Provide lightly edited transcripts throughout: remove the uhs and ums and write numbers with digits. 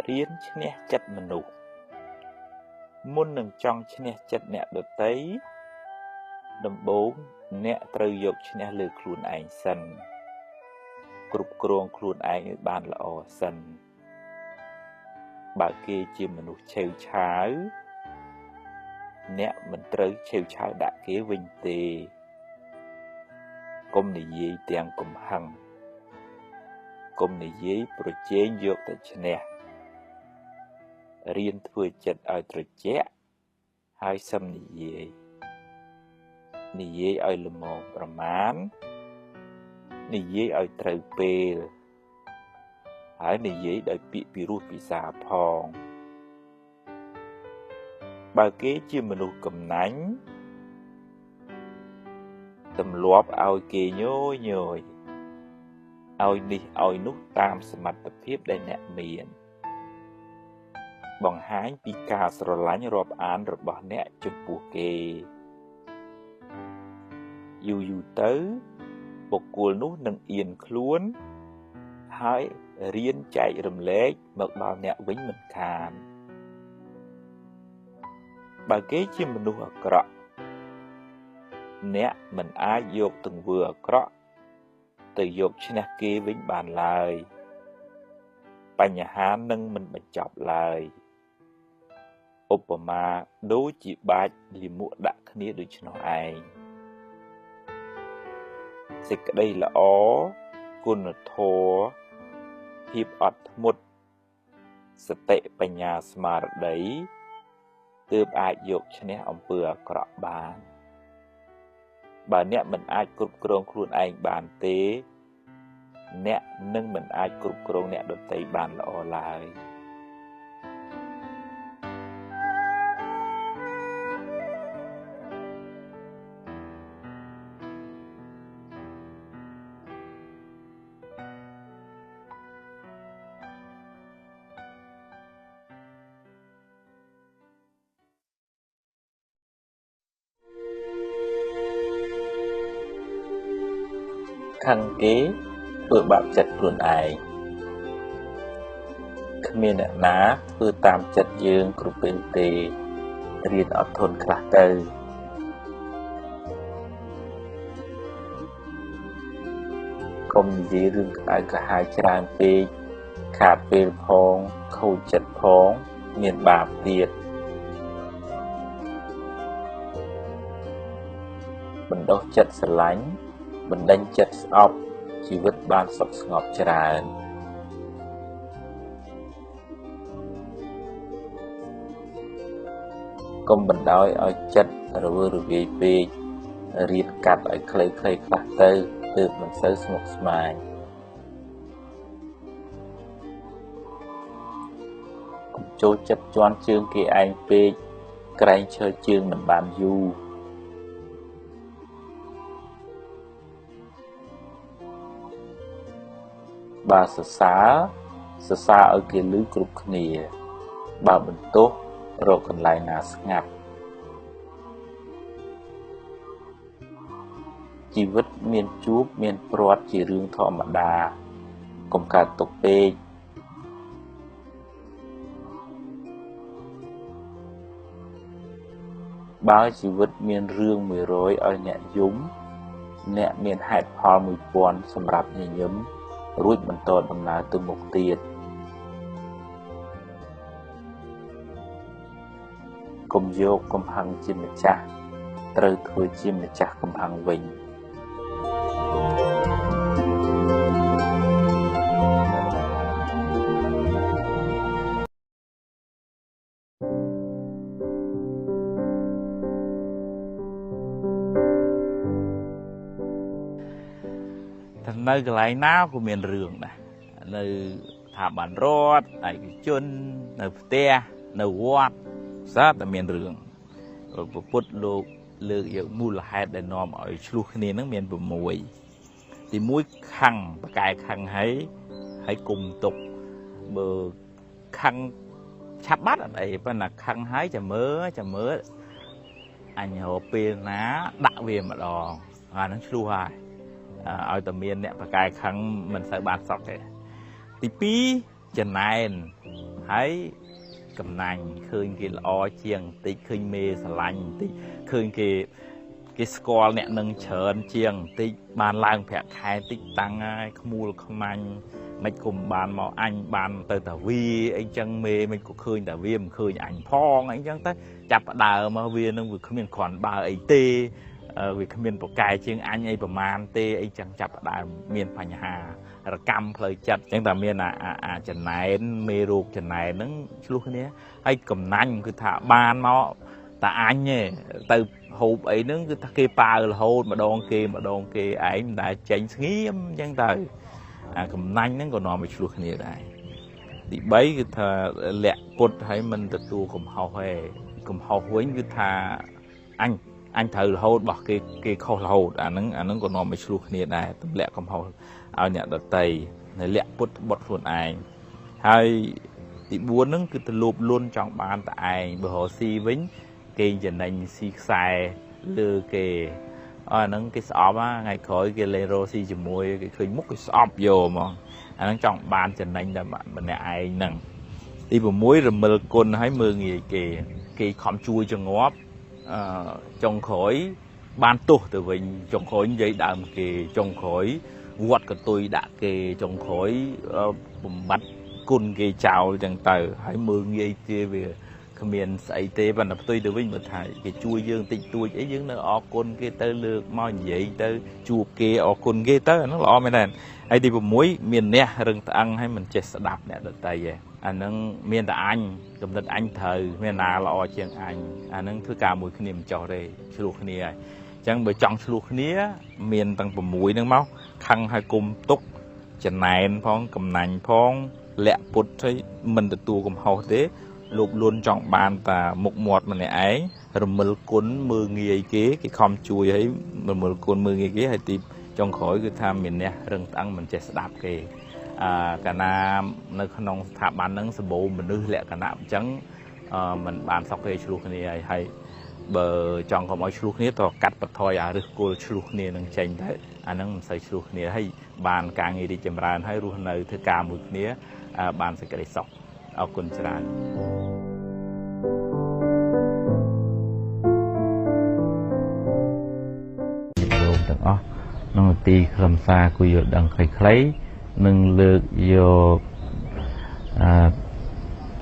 រៀនឈ្នះចិត្តមនុស្សមុននឹងចង់ឈ្នះចិត្តអ្នកដទៃដំបូងអ្នកត្រូវយកឈ្នះលើខ្លួនឯងសិនគ្រប់គ្រងខ្លួនឯងឲ្យបានល្អសិនបើគេជាមនុស្សឆេវឆាវអ្នកមិនត្រូវឆេវឆាវដាក់គេវិញទេកុំនិយាយទាំងកំហឹងកុំនិយាយប្រជែងយកតែឈ្នះរៀនធ្វើចិត្តឲ្យត្រជាក់ហើយសឹមនិយាយឲ្យល្មមប្រមាណនិយាយឲ្យត្រូវពេលហើយនិយាយដោយពាក្យពីរោះពិសាផងបើគេជាមនុស្សកំណាញ់ទម្លាប់ឲ្យគេញយឲ្យនេះឲ្យនោះតាមសមត្ថភាពដែលអ្នកមានបង្ហាញពីការស្រឡាញ់រាប់អានរបស់អ្នកចំពោះគេយូរទៅបុគ្គលនោះនឹងអៀនខ្លួនហើយរៀនចែករំលែកមកដល់អ្នកវិញមិនខានបើគេជាមនុស្សអាក្រក់អ្នកមិនអាចយកទង្វើអាក្រក់ទៅយកឈ្នះគេវិញបានឡើយបញ្ហានឹងមិនបញ្ចប់ឡើយឧបមាដូចជាបាច់លាមកដាក់គ្នាដូច្នោះឯងសេចក្តីល្អគុណធម៌ភាពអត់ធ្មត់សតិបញ្ញាស្មារតីទើបអាចយកឈ្នះអំពើអាក្រក់បានបើអ្នកមិនអាចគ្រប់គ្រងខ្លួនឯងបានទេអ្នកនឹងមិនអាចគ្រប់គ្រងអ្នកដទៃបានល្អឡើយខឹងគេធ្វើបាបចិត្តខ្លួនឯងគ្មានអ្នកណាធ្វើតាមចិត្តយើងគ្រប់ពេលទេរៀនអត់ធន់ខ្លះទៅកុំនិយាយរឿងក្តៅក្រហាយច្រើនពេកខាតពេលផងខូចចិត្តផងមានបាបទៀតបណ្ដុះចិត្តស្រឡាញ់បណ្ដេញចិត្តស្អប់ជីវិតបានសុខស្ងប់ច្រើនកុំបណ្ដោយឲ្យចិត្តរវើរវាយពេករៀនកាត់ឲ្យខ្លីៗខ្លះទៅទើបមិនសូវស្មុគស្មាញកុំចូលចិត្តជន់ជើងគេឯងពេកក្រែងឈើជើងមិនបានយូរបើសរសើរឲ្យគេឮគ្រប់គ្នាបើបន្ទោសរកកន្លែងណាស្ងាត់ជីវិតមានជួបមានព្រាត់ជារឿងធម្មតាកុំកើតទុកពេកបើជីវិតមានរឿង100ឲ្យអ្នកយំអ្នកមានហេតុផល1000សម្រាប់ញញឹមរួចបន្តដំណើរទៅមុខទៀតកុំយកកំហឹងជាម្ចាស់ត្រូវធ្វើជាម្ចាស់កំហឹងវិញនៅកន្លែងណាក៏មានរឿងដែរនៅស្ថាប័នរដ្ឋឯកជននៅផ្ទះនៅវត្តស្រាប់តែមានរឿងព្រះពុទ្ធលោកលើកយកមូលហេតុដែលនាំឲ្យឆ្លោះគ្នានឹងមាន6ទី1ខឹងប្រកែកខឹងហើយគុំទុកបើខឹងឆាប់បាត់អត់អីប៉ុន្តែខឹងហើយចាំមើលអញរកពេលណាដាក់វាម្ដងអានឹងឆ្លោះហើយឲ្យតែមានអ្នកប្រកែកខឹងមិនសូវបានសក់ទេ ទី2ចំណែនហើយកំណាញ់ឃើញគេល្អជាងបន្តិចឃើញមេស្រឡាញ់បន្តិចឃើញគេស្គាល់អ្នកនឹងច្រើនជាងបន្តិចបានឡើងប្រាក់ខែតិចតាំងហើយខ្មួលខ្មាញ់មិនគុំបានមកអញបានទៅតាវាអីចឹងមេមិនក៏ឃើញតាវាមិនឃើញអញផងអីចឹងទៅចាប់ផ្ដើមមកវានឹងវាគ្មានគ្រាន់បើអីទេវាគ្មានប្រកែជាងអញអីប្រមាណទេអីចឹងចាប់ផ្ដើមមានបញ្ហារកម្មផ្លូវចិត្តចឹងតែមានអាចំណែនមេរោគចំណែនហ្នឹងឆ្លោះគ្នាហើយកំណាញ់គឺថាបានមកតាអញទេទៅហូបអីហ្នឹងគឺថាគេប៉ាវរហូតម្ដងគេឯងមិនដែលចេញស្ងៀមចឹងទៅអាកំណាញ់ហ្នឹងក៏នាំឲ្យឆ្លោះគ្នាដែរទី3គឺថាលាក់ពុតឲ្យមិនទទួលកំហុសទេកំហុសវិញគឺថាអញត្រូវរហូតរបស់គេខុសរហូតអាហ្នឹងក៏នាំឲ្យឆ្លោះគ្នាដែរទម្លាក់កំហុសឲ្យអ្នកដតីនៅលាក់ពុតបុតខ្លួនឯងហើយទី4ហ្នឹងគឺទៅលោភលន់ចង់បានតែឯងបើរកស៊ីវិញគេចំណេញស៊ីខ្សែលើគេអាហ្នឹងគេស្អប់ថ្ងៃក្រោយគេលេងរកស៊ីជាមួយគេឃើញមុខគេស្អប់យកហ្មងអាហ្នឹងចង់បានចំណេញតែម្នាក់ឯងហ្នឹងទី6រមិលគុណឲ្យមើងងាយគេខំជួយចងាប់ចុងក្រោយបានទោសទៅវិញចុងក្រោយនិយាយដើមគេចុងក្រោយវត្តកតុយដាក់គេចុងក្រោយបំបត្តិគុណគេចោលចឹងទៅហើយមើងងាយគេវាគ្មានស្អីទេប៉ុន្តែផ្ទុយទៅវិញបើថាគេជួយយើងតិចតួចអីយើងនៅអរគុណគេទៅលើកមកនិយាយទៅជួបគេអរគុណគេទៅអាហ្នឹងល្អមែនទេហើយទី6មានអ្នករឹងត្អឹងហើយមិនចេះស្ដាប់អ្នកដទៃទេអាហ្នឹងមានតែអញកំណត់អញត្រូវមានណាល្អជាងអញអាហ្នឹងធ្វើការមួយគ្នាមិនចោះទេឆ្លោះគ្នាហើយអញ្ចឹងបើចង់ឆ្លោះគ្នាមានទាំង6ហ្នឹងមកខឹងឲ្យគុំទុកចំណែនផងកំណាញ់ផងលាក់ពុតឲ្យមិនទទួលកំហុសទេលោភលន់ចង់បានតាមុខមាត់ម្នាក់ឯងរមិលគុណមើងងាយគេខំជួយឲ្យរមិលគុណមើងងាយគេហើយទីចុងក្រោយគឺថាមានអ្នករឹងត្អឹងមិនចេះស្ដាប់គេកាលណានៅក្នុងស្ថាប័នហ្នឹងសម្បូរមនុស្សលក្ខណៈអញ្ចឹងมันបានសក់គេឆ្លោះគ្នាហើយបើចង់កុំឲ្យឆ្លោះគ្នាតកាត់បន្ថយអាឫសគល់ឆ្លោះគ្នានឹងចេញទៅអាហ្នឹងមិនសូវឆ្លោះគ្នាហើយបានការងាររីកចម្រើនហើយរស់នៅធ្វើការមួយគ្នាបានសេចក្តីសុខអរគុណច្រើនលោកទាំងអស់ក្នុងទីខ្លឹមសារគួរយល់ដឹងខ្លីៗនឹងលើកយក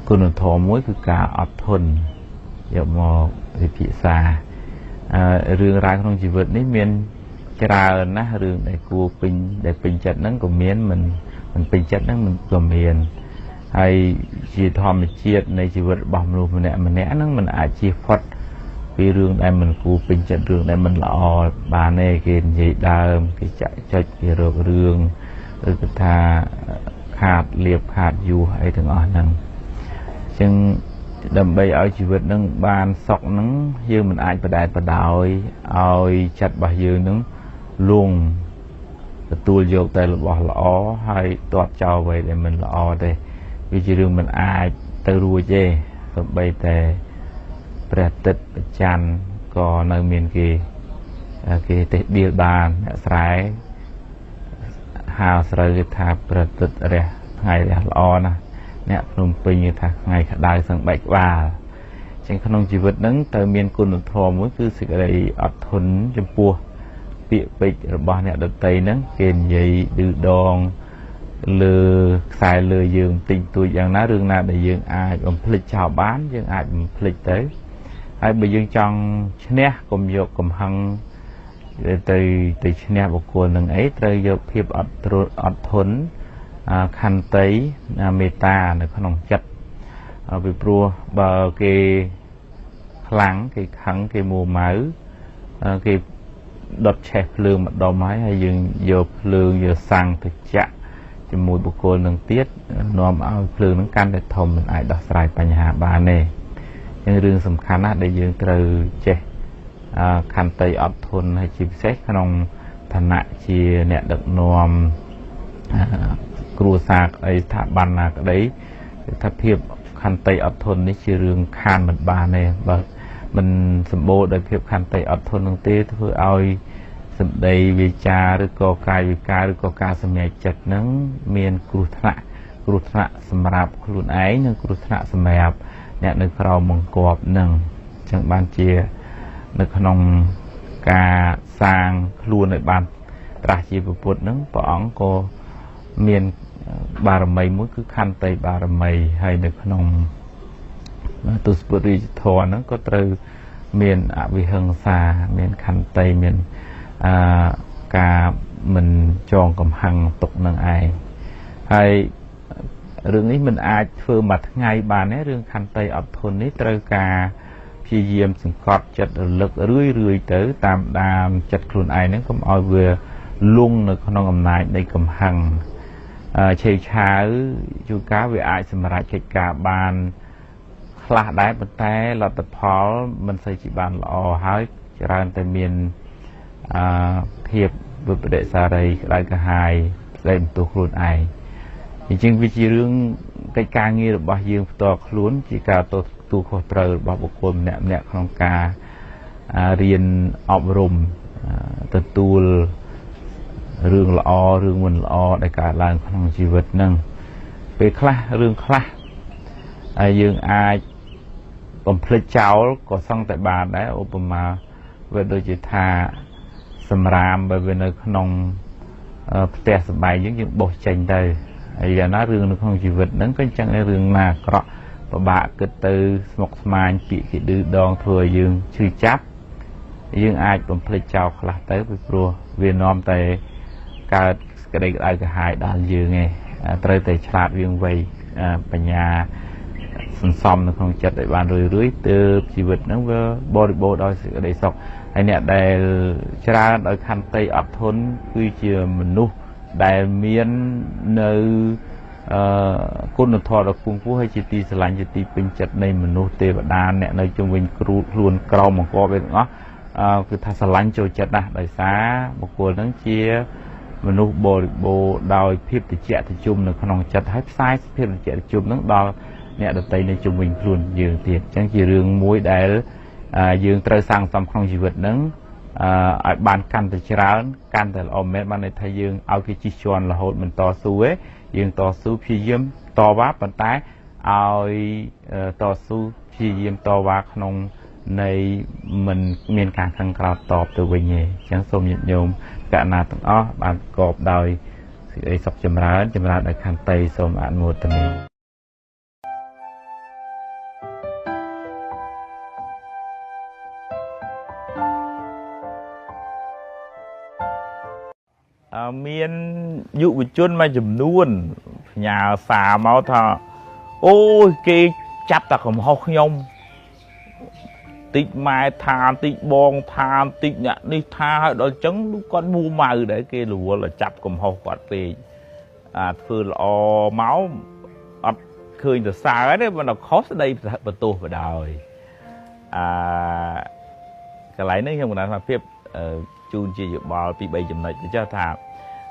គុណធម៌មួយគឺការអត់ធន់យកមកវិភាសារឿងរ៉ាវក្នុងជីវិតនេះមានច្រើនណាស់រឿងដែលគួរដែលពេញចិត្តហ្នឹងក៏មានមិនពេញចិត្តហ្នឹងមិនក៏មានហើយជាធម្មជាតិនៃជីវិតរបស់មនុស្សម្នាក់ហ្នឹងมันអាចជៀសផុតពីរឿងដែលមិនគួរពេញចិត្តរឿងដែលមិនល្អបានទេគេនិយាយដើមគេចាក់ចុចគេរករឿងឬក៏ថាខាតលៀបខាតយូរអីទាំងអស់ហ្នឹងអញ្ចឹងដើម្បីឲ្យជីវិតនឹងបានសុខហ្នឹងយើងមិនអាចបដែតបដោយឲ្យចិត្តរបស់យើងនឹងលងទទួលយកតែរបស់ល្អហើយទាត់ចោលអ្វីដែលមិនល្អទេវាជារឿងមិនអាចទៅរួចទេសូម្បីតែព្រះអាទិត្យព្រះច័ន្ទក៏នៅមានគេទេបៀលបានអ្នកស្រែហៅស្រូវគេថាព្រះអាទិត្យរះថ្ងៃរះល្អណាស់អ្នកភ្នំពេញគេថាថ្ងៃក្តៅសឹងបែកក្បាលអញ្ចឹងក្នុងជីវិតហ្នឹងត្រូវមានគុណធម៌មួយគឺសេចក្តីអត់ធន់ចំពោះពាក្យពេចន៍របស់អ្នកដទៃហ្នឹងគេនិយាយឌឺដងលើខ្សែលើយើងតិចតួចយ៉ាងណារឿងណាដែលយើងអាចបំភ្លេចចោលបានយើងអាចបំភ្លេចទៅហើយបើយើងចង់ឈ្នះកុំយកកំហឹងទៅឈ្នះបុគ្គលនឹងអីត្រូវយកភាពអត់ធន់ខន្តីមេត្តានៅក្នុងចិត្តពីព្រោះបើគេខ្លាំងគេខឹងគេមួម៉ៅគេដុតឆេះភ្លើងម្ដុំហើយយើងយកភ្លើងយកសាំងទៅចាក់ជាមួយបុគ្គលនឹងទៀតនាំឲ្យភ្លើងនឹងកាន់តែធំមិនអាចដោះស្រាយបញ្ហាបានទេអញ្ចឹងរឿងសំខាន់ណាស់ដែលយើងត្រូវចេះខន្តីអត់ធន់ហើយជាពិសេសក្នុងឋានៈជាអ្នកដឹកនាំគ្រួសារអីស្ថាប័នណាក្តីថាភាពខន្តីអត់ធន់នេះជារឿងខានមិនបានទេបើមិនសម្បូរដោយភាពខន្តីអត់ធន់នឹងទេធ្វើឲ្យសម្ដីវាចាឬក៏កាយវិការឬក៏ការសម្រេចចិត្តហ្នឹងមានគ្រោះថ្នាក់ គ្រោះថ្នាក់សម្រាប់ខ្លួនឯងនិងគ្រោះថ្នាក់សម្រាប់អ្នកនៅក្រៅបង្គាប់នឹងចឹងបានជានៅក្នុងការសាងខ្លួនឲ្យបានត្រាស់ជាពុទ្ធនឹងព្រះអង្គក៏មានបារមីមួយគឺខន្តីបារមីហើយនៅក្នុងទស្សពុទ្ធរាជធម៌ហ្នឹងក៏ត្រូវមានអវិហិង្សាមានខន្តីមានការមិនចងកំហឹងទុកនឹងឯងហើយរឿងនេះមិនអាចធ្វើមួយថ្ងៃបានទេរឿងខន្តីអត់ធន់នេះត្រូវការព្យាយាមសង្កត់ចិត្តរលឹករឿយទៅតាមដានចិត្តខ្លួនឯងហ្នឹងកុំឲ្យវាលង់នៅក្នុងអំណាចនៃកំហឹងឆេវឆាវជួនកាលវាអាចសម្រេចកិច្ចការបានខ្លះដែរប៉ុន្តែលទ្ធផលមិនសូវជាបានល្អហើយច្រើនតែមានភាពវិបដិសារីក្តៅក្រហាយស្ដីបន្ទោសខ្លួនឯងអញ្ចឹងវាជារឿងកិច្ចការងាររបស់យើងផ្ទាល់ខ្លួនជាការទទួលខុសត្រូវរបស់បុគ្គលម្នាក់ៗក្នុងការរៀនអប់រំទទួលរឿងល្អរឿងមិនល្អដែលកើតឡើងក្នុងជីវិតហ្នឹងពេលខ្លះរឿងខ្លះហើយយើងអាចបំភ្លេចចោលក៏សឹងតែបានដែរឧបមាវាដូចជាថាសម្រាមបើវានៅក្នុងផ្ទះសម្បែងយើងបោះចេញទៅហើយយ៉ាងណារឿងនៅក្នុងជីវិតហ្នឹងក៏អញ្ចឹងដែររឿងណាអាក្រក់ពិបាកគិតទៅស្មុគស្មាញពាក្យគេឌឺដងធ្វើឲ្យយើងឈឺចាប់យើងអាចបំភ្លេចចោលខ្លះទៅពីព្រោះវានាំតែកើតក្តីក្តៅក្រហាយដល់យើងឯងត្រូវតែឆ្លាតវាងវៃបញ្ញាសន្សំនៅក្នុងចិត្តឲ្យបានរឿយទើបជីវិតហ្នឹងវាបរិបូរដោយសេចក្តីសុខហើយអ្នកដែលច្រើនដោយខន្តីអត់ធន់គឺជាមនុស្សដែលមាននៅគុណធម៌ដ៏ខ្ពង់ខ្ពស់ហើយជាទីស្រឡាញ់ជាទីពេញចិត្តនៃមនុស្សទេវតាអ្នកនៅជុំវិញខ្លួនក្រមបង្គាប់វាទាំងអស់គឺថាស្រឡាញ់ចូលចិត្តណាស់ដោយសារបុគ្គលហ្នឹងជាមនុស្សបរិបូរដោយភាពត្រជាក់ត្រជុំនៅក្នុងចិត្តហើយផ្សាយភាពត្រជាក់ត្រជុំហ្នឹងដល់អ្នកដទៃនៅជុំវិញខ្លួនយើងទៀតអញ្ចឹងជារឿងមួយដែលយើងត្រូវសាងសង់ក្នុងជីវិតហ្នឹងឲ្យបានកាន់តែច្រើនកាន់តែល្អមែនបានន័យថាយើងឲ្យគេជិះជាន់រហូតមិនតស៊ូទេយើងតស៊ូព្យាយាមតវ៉ាប៉ុន្តែឲ្យតស៊ូព្យាយាមតវ៉ាក្នុងនៃមិនមានការខឹងក្រោធតបទៅវិញទេអញ្ចឹងសូមញាតិញោមកណាទាំងអស់បានប្រកបដោយសេចក្តីសុខចម្រើនដោយខន្តីសូមអនុមោទនាមានយុវជនមួយចំនួនផ្ញើសារមកថាអូយគេចាប់តែកំហុសខ្ញុំតិចម៉ែថាតិចបងថាតិចអ្នកនេះថាឲ្យដល់ចឹងគាត់មួម៉ៅដែរគេរវល់ឲ្យចាប់កំហុសគាត់ពេកធ្វើល្អមកអត់ឃើញទៅសើទេមិនដល់ខុសស្ដីបន្ទោសបដោយកន្លែងនេះខ្ញុំគណនាថាភាពជូនជាយោបល់ពី3ចំណុចទៅចុះថា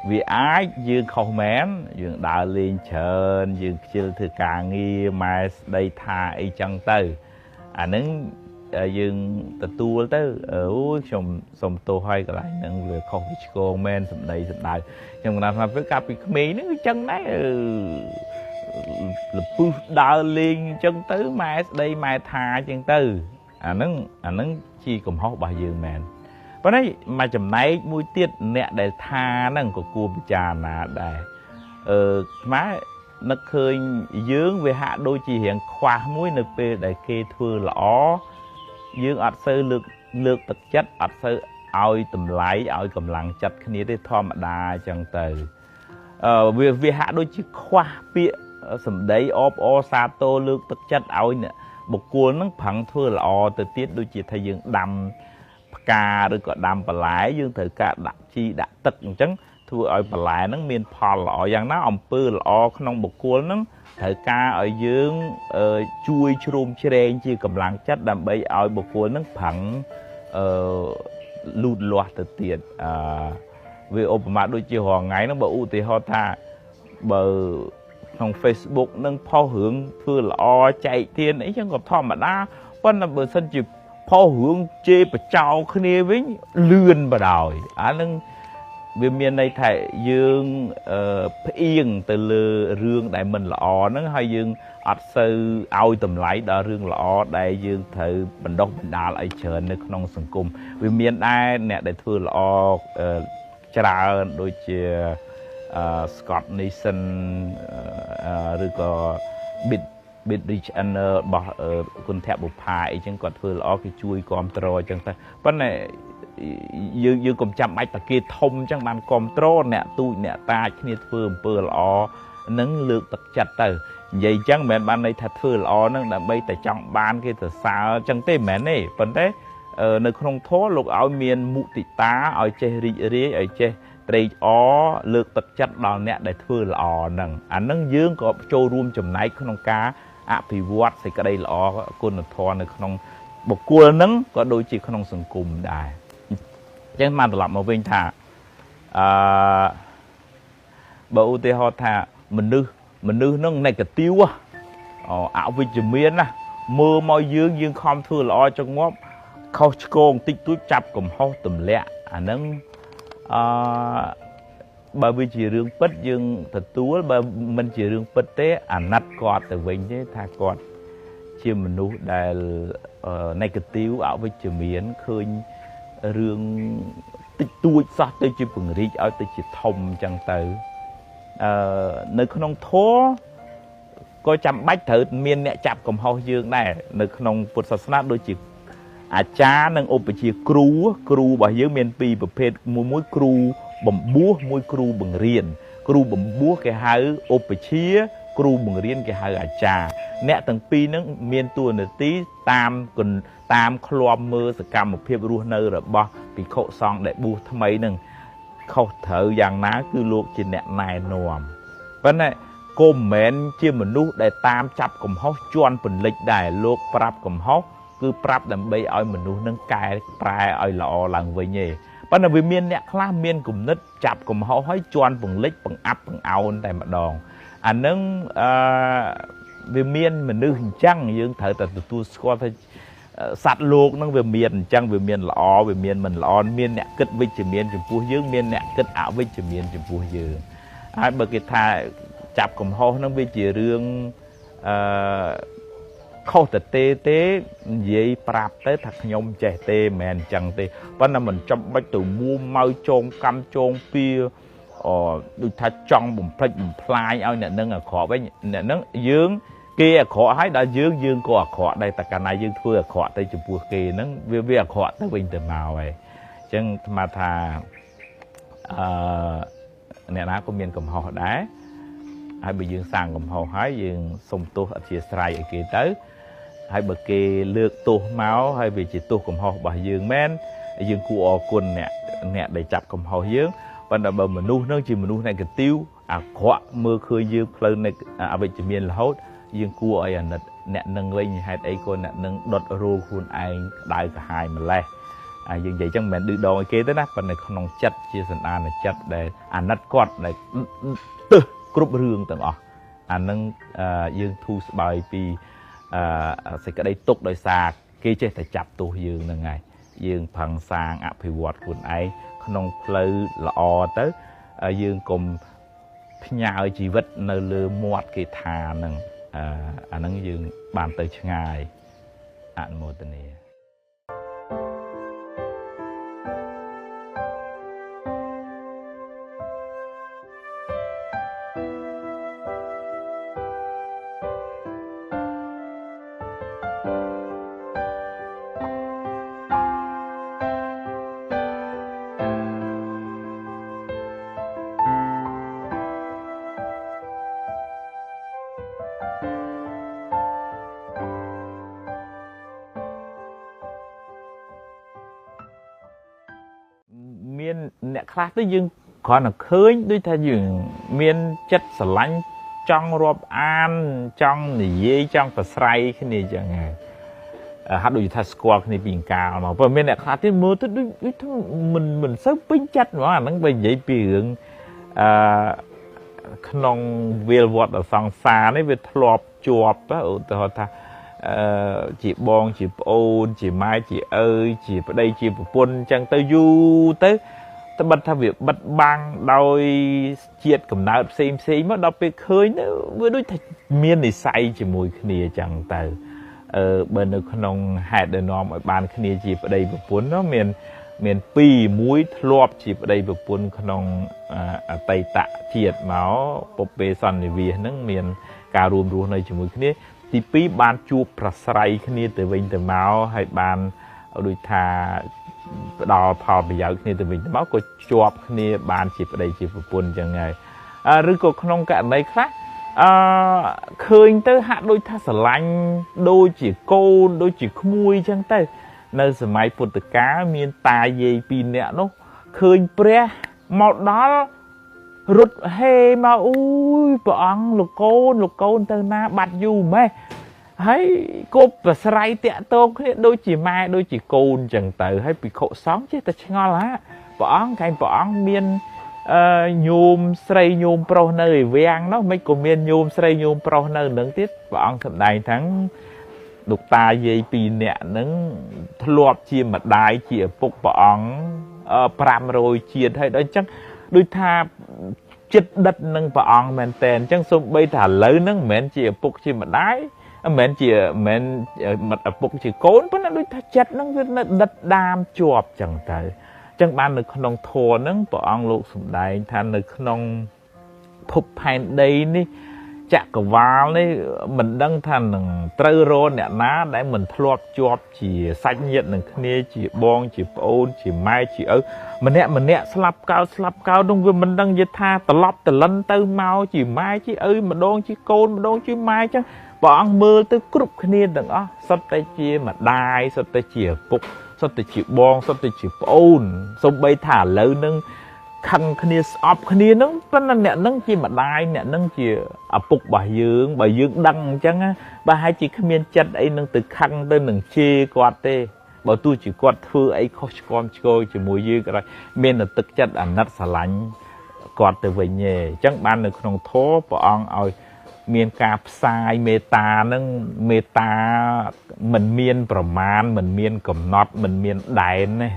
វាអាចយើងខុសមែនយើងដើរលេងច្រើនយើងខ្ជិលធ្វើការងារម៉ែស្ដីថាអីចឹងទៅអាហ្នឹងយើងទទួលទៅអូយខ្ញុំសុំទោសឲ្យកន្លែងហ្នឹងវាខុសវាឆ្គងមែនសម្ដីសម្ដៅខ្ញុំគណនាថាពេលកាលពីក្មេងហ្នឹងគឺចឹងដែរលពឹសដើរលេងចឹងទៅម៉ែស្ដីម៉ែថាចឹងទៅអាហ្នឹងជាកំហុសរបស់យើងមែនប៉ុន្តែមួយចំណែកមួយទៀតអ្នកដែលថាហ្នឹងក៏គួរពិចារណាដែរម៉ែនឹកឃើញយើងវាហាក់ដូចជារៀងខ្វះមួយនៅពេលដែលគេធ្វើល្អយើងអត់សូវលើកទឹកចិត្តអត់សូវឲ្យតម្លៃឲ្យកម្លាំងចិត្តគ្នាទេធម្មតាអញ្ចឹងទៅវាហាក់ដូចជាខ្វះពាក្យសម្ដីអបអរសាទរលើកទឹកចិត្តឲ្យបុគ្គលហ្នឹងប្រឹងធ្វើល្អទៅទៀតដូចជាថាយើងដាំផ្កាឬក៏ដាំបន្លែយើងត្រូវការដាក់ជីដាក់ទឹកអញ្ចឹងធ្វើឲ្យបន្លែហ្នឹងមានផលល្អយ៉ាងណាអំពើល្អក្នុងបុគ្គលហ្នឹងត្រូវការឲ្យយើងជួយជ្រោមជ្រែងជាកម្លាំងចិត្តដើម្បីឲ្យបុគ្គលហ្នឹងប្រឹងលូតលាស់ទៅទៀតវាឧបមាដូចជារាល់ថ្ងៃហ្នឹងបើឧទាហរណ៍ថាបើក្នុង Facebook នឹងផុសរឿងធ្វើល្អចែកទានអីចឹងក៏ធម្មតាប៉ុន្តែបើសិនជាផុសរឿងជេរបចោគ្នាវិញលឿនបដ ாய் អានឹង vì miền này thầy dương yên từ lừa rương đại mình lọ nó hay dương ắt sư ao tầm lấy đó rương lọ đại dương thử mình đốc mình đào lại chờ nơi không sừng cung vì miền ai nè để thưa lọ trà đôi chia Scott Nation rồi có bit rich and bỏ con thẹp bộ phai chẳng còn thưa lọ cái chui con trò chẳng ta vấn này dương cùng chăm bạch ta kia thông chẳng bàn control nè tụi nè ta khi thưa bơ lọ nâng lược tật chặt từ vậy chẳng mẹ ban này thật thưa lọ nâng đã bây ta trong ban kia từ xa chẳng tê mẹ này vấn thế nơi không thố lục ở miền mụ tị tá ở chơi ri ở chơi tây ó lược tật chặt đò nè để thưa lọ nâng nâng dương có châu room chùm này không cá thì vót thì cái đây lọ con thò nơi không một cua nâng có đôi chỉ không sừng cùng đài chẳng mà làm một viên thà bộ tê họ thà mình nư nó này cái tiêu á ảo với chữ miên á mưa môi dương không thưa lo trong ngóp khâu con tích túi chập cùng hô tùm lẹ nâng bởi vì chỉ riêng bất dương thật túa bởi mình chỉ riêng bất tế nát cọt từ vinh thế thà cọt chia mình nụ đài này cái tiêu ảo với chữ miên khơi rương tích tuổi sao tôi chỉ bằng rít ở tôi chỉ thông chẳng từ nơi không thố có chăm bách thử miền nè chạp cầm hao dương này nơi không Phật sát đôi chỉ cha nâng ôm chỉ cru bảo dương miền pi bảo phết mũi cru bầm búa mũi cru bằng riền cru bầm búa cái hai ôm chia cru bằng riền cái hai cha nè từng pi nâng miền tua nửa tí tam khom mơ sự cầm một phép ruột nơi rồi bỏ bị khổ xong để bu tham mấy nâng khâu thở dạng ná cứ luộc trên nẹt này nòm vấn này cô mến chia mình nút để tam chập cùng hóc choan phần lịch đài luộc prap cùng hóc cứ prap đầm bay oi mình nút nâng cài prai oi lọ lằng với nhỉ vấn này vì miền nẹt khla miền cùng nứt chập cùng hóc hói choan phần lịch bằng áp bằng ao tại mặt đòn nâng vì miền mình nút hình trăng dương thở tại tu squat sạt luộc nó về miền chẳng về miền lọ về miền mình lọ miền nẹt cất với chỉ miền chụp phu dương miền nẹt cất ảo với chỉ miền chụp phu dương ai bờ cái thà chập cầm ho nó về chỉ riêng khâu tê dây prap tới thật nhom trẻ tê mền chẳng tê vấn là mình trong bách từ mua mau trôn cam trôn pia đôi thà trong bùng play ao nẹt nâng khó với nẹt nâng dương kia khó hay đã dương có khó đây tất cả này dương thưa khó tới chụp bùa kia nó về khó tới bình từ màu vậy chẳng mà thà nè ná có miền cầm hồ đá hay bị dương sang cầm hồ hái dương sông tô ở chia sài ở kia tới hay bậc kia lược tô máu hay vì chỉ tô cầm hồ bà dương men dương cua quần nè để chập cầm hồ dương ban đầu mình nuôi nó chỉ mình nuôi này cái tiêu khó mưa khơi dương lên này về chỉ miền là hốt dương cua ấy nẹt nâng lên hai ấy con nẹt nâng đột rô khuôn anh đại cả hai mà le dương vậy chẳng mẹ đưa đôi kế tới nát phần này không chất chia sẻ là chất để nát quạt này từ group rương từng nâng dương thu bài vì sẽ cái đây tục đời xa kế chế phải chập tu dương là ngày dương phẳng sang phải vọt khuôn ấy không pleu lọ tới dương cùng nhà ở chỉ vật nơi lừa muột cái thà nâng nâng dương bàn tới ngày một tuần này เนี่ยคลาสได้ยังก่อนเคยด้วยท่ายังเมียนจัดสลังจ้องรบอันจ้องหนีจ้องประไสขึ้นนี่จังไงฮัดดูท่าสกอร์ขึ้นนี่ปีนกาวมาเพราะเมียนเนี่ยคลาสที่มือที่ด้วยมันเซิร์ฟปิ้งจัดว่านั่งไปใหญ่ปีงขนมเวลวอดสังสารนี่เป็นทลอบจวบแล้วแต่ท่าchị bon chị ôn chị mai chị ơi chị ở đây chịปนจังเตยูเต បិទថាវាបិទបាំងដោយជាតិកំណើតផ្សេងមកដល់ពេលឃើញទៅវាដូចថាមាននិស័យជាមួយគ្នាចឹងទៅបើនៅក្នុងហេតុដែលនាំឲ្យបានគ្នាជាប្តីប្រពន្ធនោះមានពីរមួយធ្លាប់ជាប្តីប្រពន្ធក្នុងអតីតជាតិមកពុពេសន្និវាសហ្នឹងមានការរួមរស់នៅជាមួយគ្នាទី2បានជួបប្រស្រ័យគ្នាទៅវិញទៅមកហើយបានដូចថាផ្ដល់ផលប្រយោជន៍គ្នាទៅវិញទៅមកក៏ជាប់គ្នាបានជាប្តីជាប្រពន្ធចឹងហើយឬក៏ក្នុងករណីខ្លះឃើញទៅហាក់ដូចថាស្រឡាញ់ដូចជាកូនដូចជាក្មួយចឹងទៅនៅសម័យពុទ្ធកាលមានតាយាយ2នាក់នោះឃើញព្រះមកដល់រត់ហេមកអូយព្រះអង្គលោកកូនទៅណាបាត់យូរម៉េះហើយគប់ប្រស្រ័យតាក់ទងគ្នាដូចជាម៉ែដូចជាកូនចឹងទៅហើយភិក្ខុសង្ឃចេះតែឆ្ងល់ហ่าព្រះអង្គមានញោមស្រីញោមប្រុសនៅឯវាំងនោះមិនក៏មានញោមស្រីញោមប្រុសនៅនឹងទៀតព្រះអង្គសម្ដែងថាលោកតាយាយ2នាក់ហ្នឹងធ្លាប់ជាម្ដាយជាឪពុកព្រះអង្គ500ជាតិហើយដល់អញ្ចឹងដូចថាចិត្តដិតនឹងព្រះអង្គមែនតើអញ្ចឹងសូម្បីតែឥឡូវហ្នឹងមិនមែនជាឪពុកជាម្ដាយមិនមែនឪពុកជាកូនប៉ុន្តែដូចថាចិត្តហ្នឹងវានៅដិតដាមជាប់ចឹងទៅចឹងបាននៅក្នុងធម៌ហ្នឹងព្រះអង្គលោកសម្ដែងថានៅក្នុងភពផែនដីនេះចក្រវាលនេះមិនដឹងថានឹងត្រូវរកអ្នកណាដែលមិនធ្លាប់ជាប់ជាសាច់ញាតិនឹងគ្នាជាបងជាប្អូនជាម៉ែជាឪម្នាក់ស្លាប់កោនោះវាមិនដឹងយថាត្រឡប់ត្រឡិនទៅមកជាម៉ែជាឪម្ដងជាកូនម្ដងជាម៉ែចឹងព្រះអង្គមើលទៅគ្រប់គ្នាទាំងអស់សុទ្ធតែជាម្ដាយសុទ្ធតែជាឪពុកសុទ្ធតែជាបងសុទ្ធតែជាប្អូនសូម្បីថាឥឡូវហ្នឹងខឹងគ្នាស្អប់គ្នាហ្នឹងប៉ុន្តែអ្នកហ្នឹងជាម្ដាយអ្នកហ្នឹងជាឪពុករបស់យើងបើយើងដឹងអញ្ចឹងបើហើយជាគ្មានចិត្តអីនឹងទៅខឹងទៅនឹងជេរគាត់ទេបើទោះជាគាត់ធ្វើអីខុសឆ្គងឆ្គងជាមួយយើងក៏ដោយមានតែទឹកចិត្តអាណិតស្រឡាញ់គាត់ទៅវិញទេអញ្ចឹងបាននៅក្នុងធម៌ព្រះអង្គឲ្យមានការផ្សាយមេត្តានឹងមេត្តាមិនមានប្រមាណមិនមានកំណត់មិនមានដែនទេ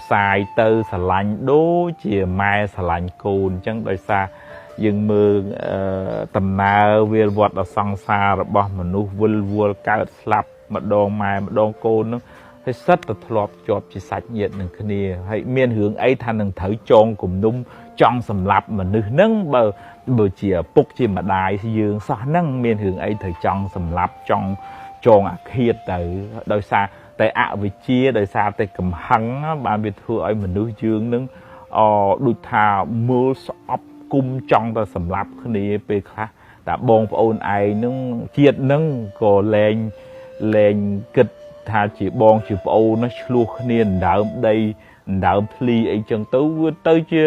ផ្សាយទៅស្រឡាញ់ដូចជាម៉ែស្រឡាញ់កូនអញ្ចឹងដោយសារយើងមើលដំណើរវាលវត្តដ៏សង្សាររបស់មនុស្សវិលវល់កើតស្លាប់ម្ដងម៉ែម្ដងកូននោះហើយសិតតែធ្លាប់ជាប់ជាសាច់ញាតិនឹងគ្នាហើយមានរឿងអីថានឹងត្រូវចងគំនុំចង់សម្លាប់មនុស្សហ្នឹងបើជាពុកជាម្ដាយយើងសោះហ្នឹងមានរឿងអីត្រូវចង់សម្លាប់ចង់ចងអាឃាតទៅដោយសារតែអវិជ្ជាដោយសារតែកំហឹងបានវាធ្វើឲ្យមនុស្សយើងនឹងដូចថាមើលស្អប់គុំចង់ទៅសម្លាប់គ្នាពេលខ្លះតែបងប្អូនឯងនឹងជាតិនឹងក៏លែងគិតថាជាបងជាប្អូនណាឆ្លោះគ្នាដណ្ដើមដីដណ្ដើមភ្លីអីចឹងទៅវាទៅជា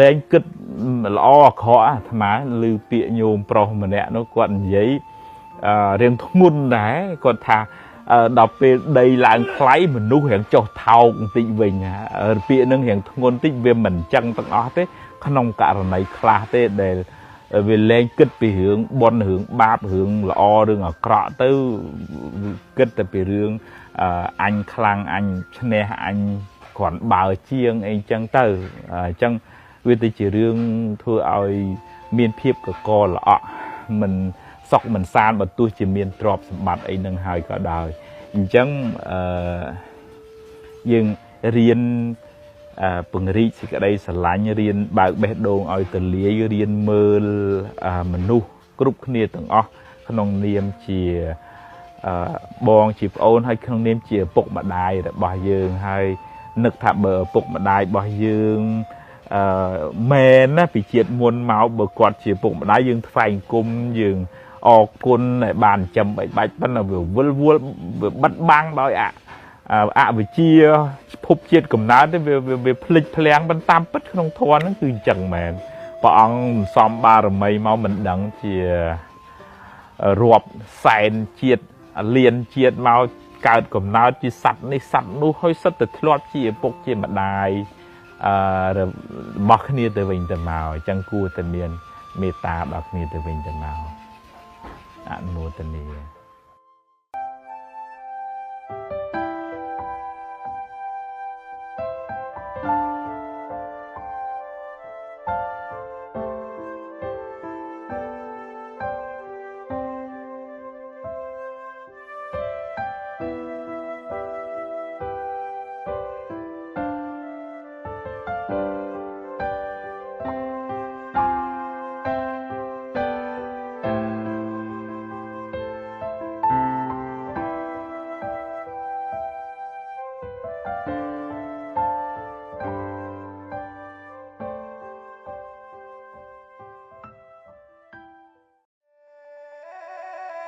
លែងគិតល្អអាក្រក់អាត្មាឮពាក្យញោមប្រុសម្នាក់នោះគាត់និយាយរៀងធ្ងន់ដែរគាត់ថាដល់ពេលដីឡើងថ្លៃមនុស្សរៀងចុះថោកបន្តិចវិញពាក្យនឹងរៀងធ្ងន់បន្តិចវាមិនអញ្ចឹងទាំងអស់ទេក្នុងករណីខ្លះទេដែលវាលែងគិតពីរឿងបុណ្យរឿងបាបរឿងល្អរឿងអាក្រក់ទៅគិតតែពីរឿងអញខ្លាំងអញឈ្នះអញគ្រាន់បើជាងអីចឹងទៅអញ្ចឹងវាទៅជារឿងធ្វើឲ្យមានភាពកកល្អក់មិនសុខមិនសានបើទោះជាមានទ្រព្យសម្បត្តិអីនឹងហើយក៏ដោយអញ្ចឹងយើងរៀនពង្រីកសេចក្តីស្រឡាញ់រៀនបើកបេះដូងឲ្យទលាយរៀនមើលមនុស្សគ្រប់គ្នាទាំងអស់ក្នុងនាមជាបងជាប្អូនហើយក្នុងនាមជាឪពុកម្ដាយរបស់យើងហើយនឹកថាបើឪពុកម្ដាយរបស់យើងមែនណាពីជាតិមុនមកបើគាត់ជាឪពុកម្ដាយយើងថ្វាយអង្គមយើងអរគុណដែលបានចិញ្ចឹមបីបាច់ប៉ុន្តែវាវិលវល់វាបិទបាំងដោយអវិជ្ជាភពជាតិកំណើតទេវាភ្លេចភ្លាំងប៉ុន្តែតាមពិតក្នុងធម៌ហ្នឹងគឺអញ្ចឹងមែនព្រះអង្គសំបារមីមកមិនដឹងជារាប់សែនជាតិលានជាតិមកកើតកំណើតជាសត្វនេះសត្វនោះហើយសិតតែធ្លាប់ជាឪពុកជាម្ដាយរបស់គ្នាទៅវិញទៅមកអញ្ចឹងគួរតែមានមេត្តាដល់គ្នាទៅវិញទៅមកអនុមោទនា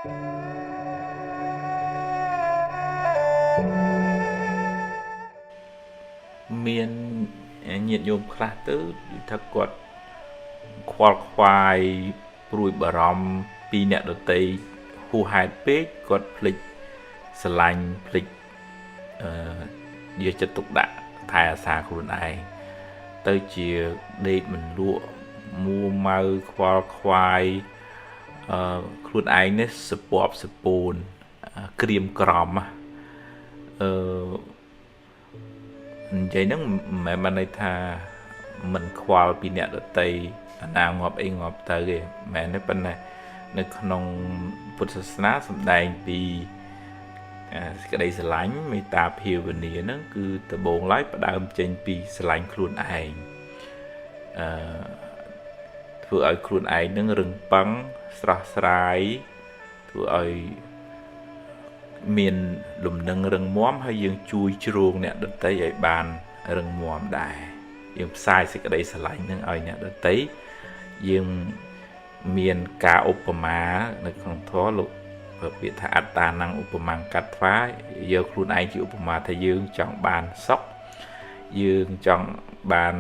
មានញាតិញោមខ្លះទៅថាគាត់ខ្វល់ខ្វាយព្រួយបារម្ភពីអ្នកដទៃហួសហេតុពេកគាត់ភ្លេចស្រឡាញ់ភ្លេចយកចិត្តទុកដាក់ថែអាសាខ្លួនឯងទៅជាដេកមិនលក់មួម៉ៅខ្វល់ខ្វាយខ្លួនឯងនេះសពប់សពូនក្រៀមក្រំនិយាយហ្នឹងមិនមែនន័យថាមិនខ្វល់ពីអ្នកដទៃអាណាងាប់អីងាប់ទៅទេមិនមែនទេប៉ុន្តែនៅក្នុងពុទ្ធសាសនាសម្ដែងពីសេចក្តីស្រឡាញ់មេត្តាភាវនាហ្នឹងគឺដំបូងឡើយផ្ដើមចេញពីស្រឡាញ់ខ្លួនឯងធ្វើឲ្យខ្លួនឯងនឹងរឹងប៉ឹងស្រស់ស្រាយធ្វើឲ្យមានលំនឹងរឹងមាំហើយយើងជួយជ្រោងអ្នកដទៃឲ្យបានរឹងមាំដែរយើងផ្សាយសេចក្តីស្រឡាញ់នឹងឲ្យអ្នកដទៃយើងមានការឧបមានៅក្នុងធម៌លោកពាក្យថាអត្តានំឧបមាកាត់ថ្វាយកខ្លួនឯងជាឧបមាថាយើងចង់បានសុខយើងចង់បាន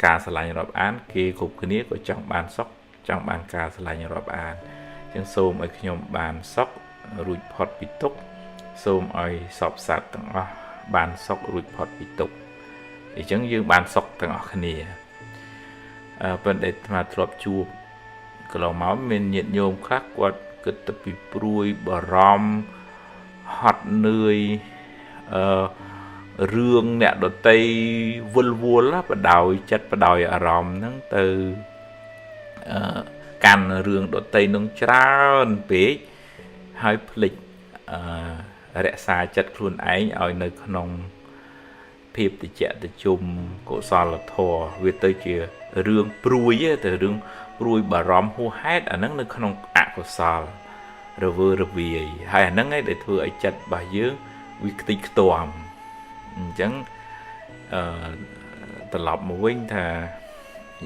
ការស្រឡាញ់រាប់អានគេគ្រប់គ្នាក៏ចង់បានសុខចង់បានការស្រឡាញ់រាប់អានអញ្ចឹងសូមឲ្យខ្ញុំបានសុខរួចផុតពីទុក្ខសូមឲ្យសពសត្វទាំងអស់បានសុខរួចផុតពីទុក្ខអញ្ចឹងយើងបានសុខទាំងអស់គ្នាប៉ុន្តែអាត្មាធ្លាប់ជួបកន្លងមកមានញាតិញោមខ្លះគាត់គិតទៅពីព្រួយបារម្ភហត់នឿយរឿងអ្នកដតីវល់វល់បដោយចិត្តបដោយអារម្មណ៍ហ្នឹងទៅកាន់រឿងដតីនឹងច្រើនពេកហើយភ្លេចរក្សាចិត្តខ្លួនឯងឲ្យនៅក្នុងភាពតិចតិជុំកុសលធម៌វាទៅជារឿងព្រួយទៅរឿងព្រួយបារម្ភហួសហេតុអាហ្នឹងនៅក្នុងអកុសលរវើរវាយហើយអាហ្នឹងឯងដែលធ្វើឲ្យចិត្តរបស់យើងវាខ្ទេចខ្ទាំអញ្ចឹងត្រឡប់មកវិញថា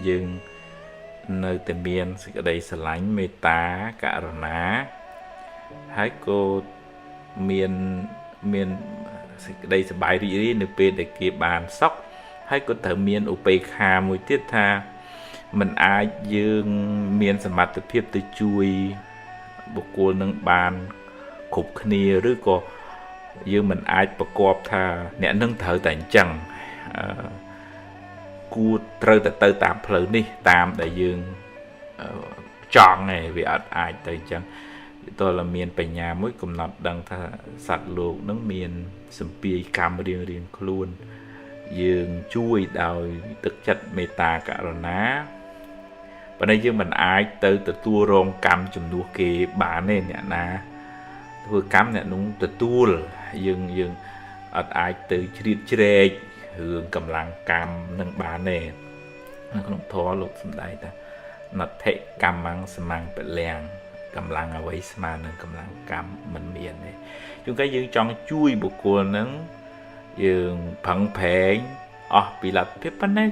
យើងនៅតែមានសេចក្តីស្រឡាញ់មេត្តាករុណាហើយក៏មានសេចក្តីសប្បាយរីករាយនៅពេលដែលគេបានសុខហើយក៏ត្រូវមានឧបេក្ខាមួយទៀតថាมันអាចយើងមានសមត្ថភាពទៅជួយបុគ្គលនឹងបានគ្រប់គ្នាឬក៏យើងមិនអាចប្រកបថាអ្នកនឹងត្រូវតែអញ្ចឹងគួរត្រូវតែទៅតាមផ្លូវនេះតាមដែលយើងចង់ឯងវាអត់អាចទៅអញ្ចឹងតើមានបញ្ញាមួយកំណត់ដឹងថាសត្វលោកនឹងមានសម្ពាយកម្មរៀងខ្លួនយើងជួយដោយទឹកចិត្តមេត្តាករុណាប៉ុន្តែយើងមិនអាចទៅទទួលរងកម្មជំនួសគេបានទេអ្នកណាធ្វើកម្មអ្នកនោះទទួលយើងអត់អាចទៅជ្រៀតជ្រែករឿងកម្លាំងកម្មនឹងបានទេនៅក្នុងធម៌លោកសម្ដែងថាណដ្ឋិកម្មੰសមੰពលំកម្លាំងអ្វីស្មើនឹងកម្លាំងកម្មមិនមានទេជួនកាលយើងចង់ជួយបុគ្គលហ្នឹងយើងប្រឹងប្រែងអស់ពីលទ្ធភាពប៉ុន្តែ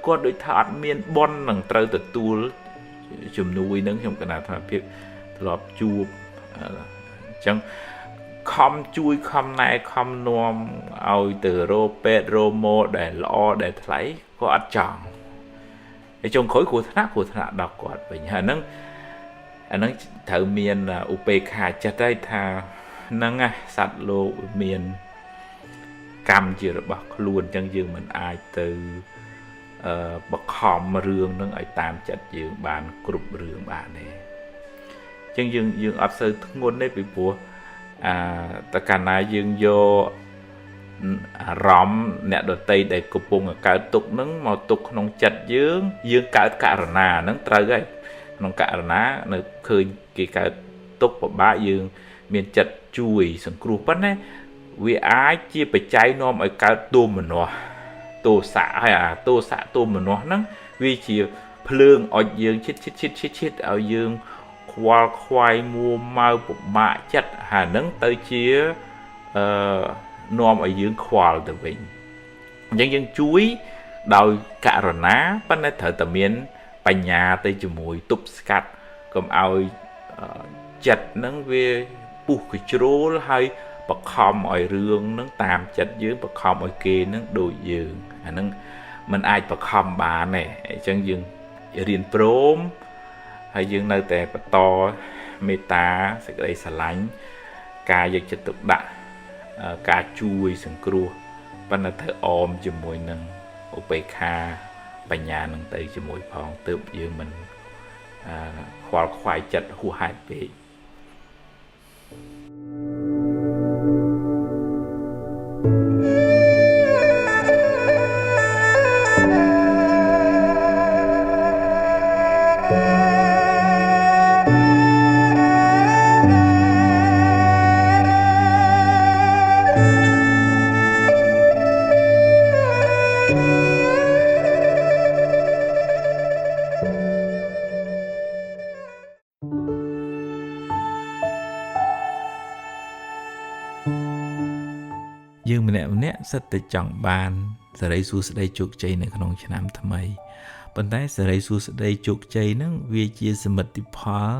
គាត់ដូចថាអត់មានបុណ្យនឹងត្រូវទទួលជំនួយហ្នឹងខ្ញុំកណាត់ថាភាពធ្លាប់ជួបអញ្ចឹងខំជួយខំណែខំនាំឲ្យទៅរកពេទ្យរកម៉ូដែលល្អដែលថ្លៃក៏អត់ចង់ហើយចុងក្រោយគ្រោះថ្នាក់ដល់គាត់វិញហើយអាហ្នឹងត្រូវមានឧបេក្ខាចិត្តហើយថាហ្នឹងសត្វលោកមានកម្មជារបស់ខ្លួនអញ្ចឹងយើងមិនអាចទៅបខំរឿងហ្នឹងឲ្យតាមចិត្តយើងបានគ្រប់រឿងបានទេអញ្ចឹងយើងអត់សូវធ្ងន់ទេពីព្រោះតើកាលណាយើងយកអារម្មណ៍អ្នកដតីដែលកំពុងកើតទុក្ខហ្នឹងមកទុកក្នុងចិត្តយើងកើតករុណាហ្នឹងត្រូវហើយក្នុងករុណានៅឃើញគេកើតទុក្ខពិបាកយើងមានចិត្តជួយសង្គ្រោះប៉ុន្តែវាអាចជាបច្ច័យនាំឲ្យកើតទោមនស្សទោសៈហើយអាទោសៈទោមនស្សហ្នឹងវាជាភ្លើងអុចយើងឈិតឲ្យយើងខ្វល់ខ្វាយមួម៉ៅពិបាកចិត្តហើយហ្នឹងទៅជានាំឲ្យយើងខ្វល់ទៅវិញអញ្ចឹងយើងជួយដោយករុណាប៉ុន្តែត្រូវតែមានបញ្ញាទៅជាមួយទប់ស្កាត់កុំឲ្យ chật nâng về buộc cái chỗ hay bậc khom ở rương nâng tạm chật dưới bậc khom ở kia nâng đổi dương nâng mình ai bậc khom bà này chẳng dừng riêng prom hay dương nơi tè bậc to meta sẽ đây xả lánh ca dịch chất tục đạ ca chui sừng cua và là thơ ôm cho mùi nâng ở bề kha bà nhà nâng tay cho mùi phong tự dương mình khoai chất hù hai bề យើងម្នាក់ម្នាក់សិតតែចង់បានសេរីសួស្តីជោគជ័យនៅក្នុងឆ្នាំថ្មីប៉ុន្តែសេរីសួស្តីជោគជ័យហ្នឹងវាជាសមិទ្ធផល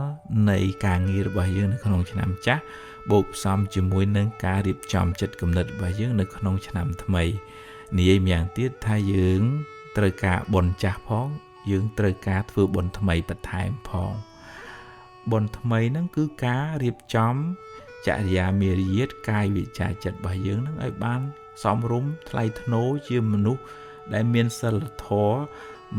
នៃការងាររបស់យើងនៅក្នុងឆ្នាំចាស់បូកផ្សំជាមួយនឹងការរៀបចំចិត្តគំនិតរបស់យើងនៅក្នុងឆ្នាំថ្មីនិយាយម្យ៉ាងទៀតថាយើងត្រូវការបុណ្យចាស់ផងយើងត្រូវការធ្វើបុណ្យថ្មីបន្ថែមផងបុណ្យថ្មីហ្នឹងគឺការរៀបចំចរិយាមារយាទកាយវិជាចិត្តរបស់យើងនឹងឲ្យបានសមរម្យថ្លៃថ្នូរជាមនុស្សដែលមានសិលធម៌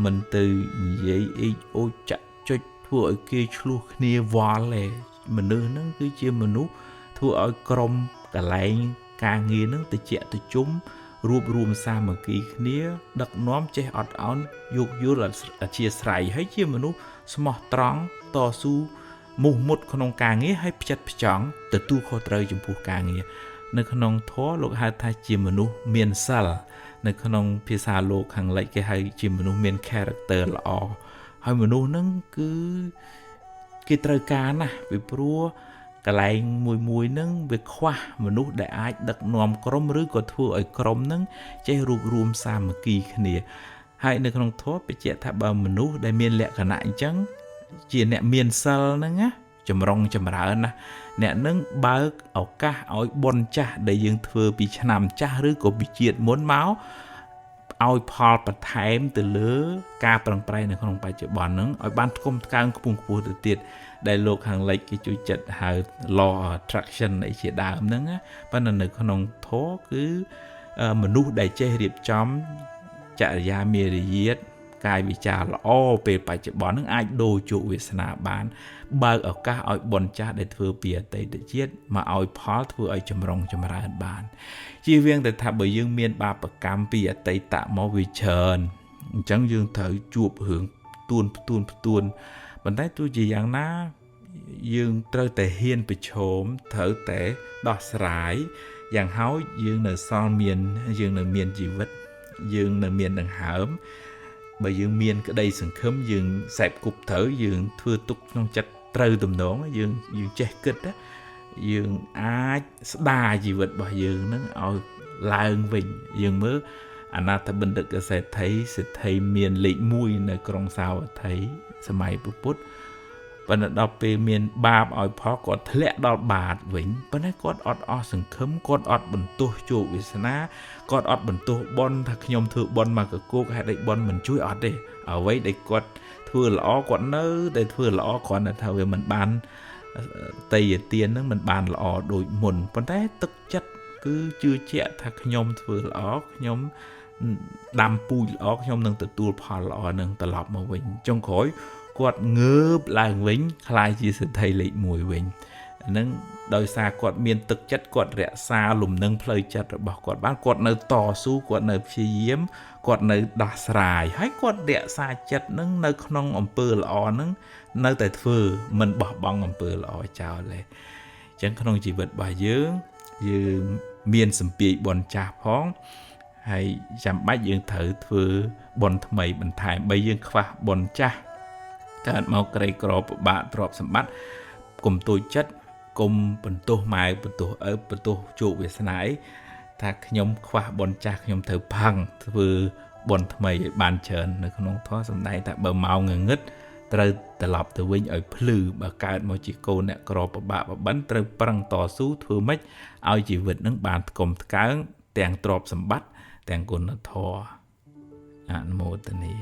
មិនទៅនិយាយអ៊ីចអូចចាក់ចុចធ្វើឲ្យគេឆ្លោះគ្នាវល់ទេមនុស្សហ្នឹងគឺជាមនុស្សធ្វើឲ្យក្រុមកលែងការងារហ្នឹងតិចតិជុំរួបរวมសាមគ្គីគ្នាដឹកនាំចេះអត់ឱនយោគយល់អធិស្ឋានហើយជាមនុស្សស្មោះត្រង់តស៊ូមុខមុតក្នុងការងារឲ្យផ្ចិតផ្ចង់ទទួលខុសត្រូវចំពោះការងារនៅក្នុងធម៌លោកហៅថាជាមនុស្សមានសិលនៅក្នុងភាសាលោកខាងលិចគេហៅជាមនុស្សមាន character ល្អហើយមនុស្សហ្នឹងគឺគេត្រូវការណាស់ពីព្រោះកន្លែងមួយហ្នឹងវាខ្វះមនុស្សដែលអាចដឹកនាំក្រុមឬក៏ធ្វើឲ្យក្រុមហ្នឹងចេះរួបរวมសាមគ្គីគ្នាហើយនៅក្នុងធម៌បញ្ជាក់ថាបើមនុស្សដែលមានលក្ខណៈអញ្ចឹងជាអ្នកមានសិលហ្នឹងណាចម្រុងចម្រើនណាអ្នកនឹងបើកឱកាសឲ្យបុណ្យចាស់ដែលយើងធ្វើពីឆ្នាំចាស់ឬក៏ពីជាតិមុនមកឲ្យផលបន្ថែមទៅលើការប្រឹងប្រែងនៅក្នុងបច្ចុប្បន្នហ្នឹងឲ្យបានថ្កុំថ្កើងខ្ពង់ខ្ពស់ទៅទៀតដែលលោកខាងលិចគេជួយចិត្តហៅ law attraction អីជាដើមហ្នឹងណាប៉ុន្តែនៅក្នុងធម៌គឺមនុស្សដែលចេះរៀបចំចរិយាមារយាទកាយវិចារល្អពេលបច្ចុប្បន្ននឹងអាចដូរជោគវាសនាបានបើកឱកាសឲ្យបុណ្យចាស់ដែលធ្វើពីអតីតជាតិមកឲ្យផលធ្វើឲ្យចម្រុងចម្រើនបានជៀសវាងតែថាបើយើងមានបាបកម្មពីអតីតមកវាច្រើនអញ្ចឹងយើងត្រូវជួបរឿងផ្ទួនប៉ុន្តែទោះជាយ៉ាងណាយើងត្រូវតែហ៊ានប្រឈមត្រូវតែដោះស្រាយយ៉ាងហោចយើងនៅសល់មានយើងនៅមានជីវិតយើងនៅមានដង្ហើមបើយើងមានក្តីសង្ឃឹមយើងសេពគប់ត្រូវយើងធ្វើទុកក្នុងចិត្តត្រូវទំនងយើងចេះគិតយើងអាចស្ដារជីវិតរបស់យើងនឹងឲ្យឡើងវិញយើងមើលអនាថបណ្ឌិតកសេដ្ឋីសេដ្ឋីមានលេខ1នៅក្រុងសាវត្ថីសម័យពុទ្ធប៉ុន្តែដល់ពេលមានបាបឲ្យផលគាត់ធ្លាក់ដល់បាតវិញប៉ុន្តែគាត់អត់អស់សង្ឃឹមគាត់អត់បន្ទោសជោគវាសនាគាត់អត់បន្ទោសបន់ថាខ្ញុំធ្វើបន់មកកគោកហេតុអីបន់មិនជួយអត់ទេអ្វីដែលគាត់ធ្វើល្អគាត់នៅតែធ្វើល្អគ្រាន់តែថាវាមិនបានតេយ្យទានហ្នឹងមិនបានល្អដូចមុនប៉ុន្តែទឹកចិត្តគឺជឿជាក់ថាខ្ញុំធ្វើល្អខ្ញុំដាំពូជល្អខ្ញុំនឹងទទួលផលល្អនឹងត្រឡប់មកវិញចុងក្រោយគាត់ងើបឡើងវិញខ្លាយជាសេដ្ឋីលេខ1វិញហ្នឹងដោយសារគាត់មានទឹកចិត្តគាត់រក្សាលំនឹងផ្លូវចិត្តរបស់គាត់បានគាត់នៅតស៊ូគាត់នៅព្យាយាមគាត់នៅដោះស្រាយហើយគាត់រក្សាចិត្តហ្នឹងនៅក្នុងអំពើល្អហ្នឹងនៅតែធ្វើមិនបោះបង់អំពើល្អចោលទេអញ្ចឹងក្នុងជីវិតរបស់យើងមានសម្ពាយបុណ្យចាស់ផងហើយចាំបាច់យើងត្រូវធ្វើបុណ្យថ្មីបន្ថែមបើយើងខ្វះបុណ្យចាស់កើតមកក្រីក្រពិបាកទ្រព្យសម្បត្តិកុំទូចចិត្តកុំបន្ទោសម៉ែបន្ទោសឪបន្ទោសជោគវាសនាថាខ្ញុំខ្វះបុណ្យចាស់ខ្ញុំត្រូវផឹងធ្វើបុណ្យថ្មីឲ្យបានច្រើននៅក្នុងធម៌សំដែងថាបើមកងងឹត ត្រូវត្រឡប់ទៅវិញឲ្យភ្លឺបើកើតមកជាកូនអ្នកក្រពិបាកបបិនត្រូវប្រឹងតស៊ូធ្វើម៉េចឲ្យជីវិតនឹងបានថ្កុំថ្កើងទាំងទ្រព្យសម្បត្តិទាំងគុណធម៌អនុមោទនា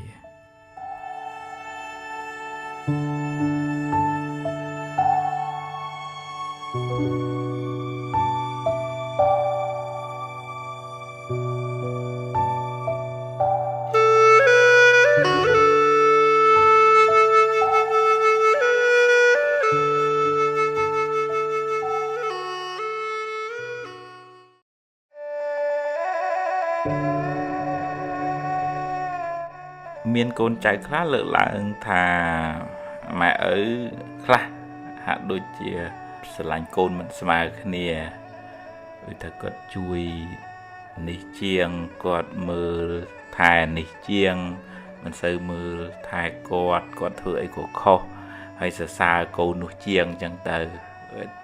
មានកូនចៅខ្លះលើកឡើងថាម៉ែឪខ្លះហាក់ដូចជាស្រឡាញ់កូនមិនស្មើគ្នាដូចថាគាត់ជួយនេះជាងគាត់មើលថែនេះជាងមិនសូវមើលថែគាត់ធ្វើអីក៏ខុសហើយសរសើរកូននោះជាងអញ្ចឹងទៅ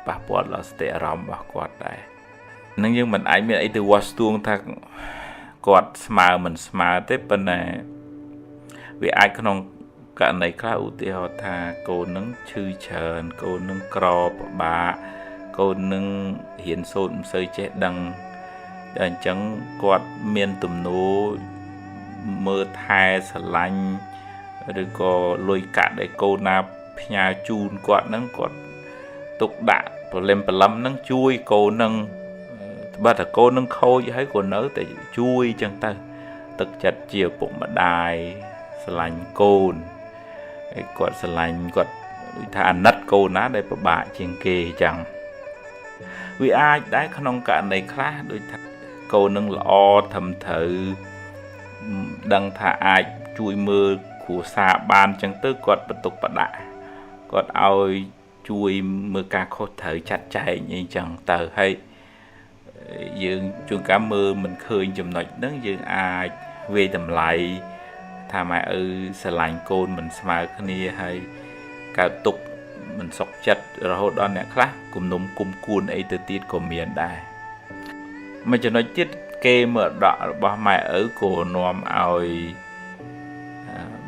ប៉ះពាល់ដល់សតិអារម្មណ៍របស់គាត់ដែរនឹងយើងមិនអាចមានអីទៅវាស់ស្ទង់ថាគាត់ស្មើមិនស្មើទេប៉ុន្តែវាអាចក្នុងករណីខ្លះឧទាហរណ៍ថាកូននឹងឈឺច្រើនកូននឹងក្រពិបាកកូននឹងរៀនសូត្រមិនសូវចេះដឹងតែអញ្ចឹងគាត់មានទំនោរមើលថែស្រឡាញ់ឬក៏លុយកាក់ដែលកូនណាផ្ញើជូនគាត់នឹងគាត់ទុកដាក់ព្រលឹមនឹងជួយកូននឹងបើតែកូននឹងខូចហើយក៏នៅតែជួយអញ្ចឹងទៅទឹកចិត្តជាឪពុកម្ដាយស្រឡាញ់កូនហើយគាត់ស្រឡាញ់គាត់ដូចថាអាណិតកូនណាដែលពិបាកជាងគេអញ្ចឹងវាអាចដែរក្នុងករណីខ្លះដូចថាកូននឹងល្អត្រឹមត្រូវដឹងថាអាចជួយមើលគ្រួសារបានអញ្ចឹងទៅគាត់បន្ទុកបដាក់គាត់ឲ្យជួយមើលការខុសត្រូវចាត់ចែងអីចឹងទៅហើយយើងជួនកាលមើលមិនឃើញចំណុចហ្នឹងយើងអាចវាយតម្លៃថាម៉ែឪស្រឡាញ់កូនមិនស្មើគ្នាហើយកើតទុកមិនសុខចិត្តរហូតដល់អ្នកខ្លះគំនុំគុំគួនអីទៅទៀតក៏មានដែរមួយចំណុចទៀតគេមើលដករបស់ម៉ែឪក៏នាំឲ្យ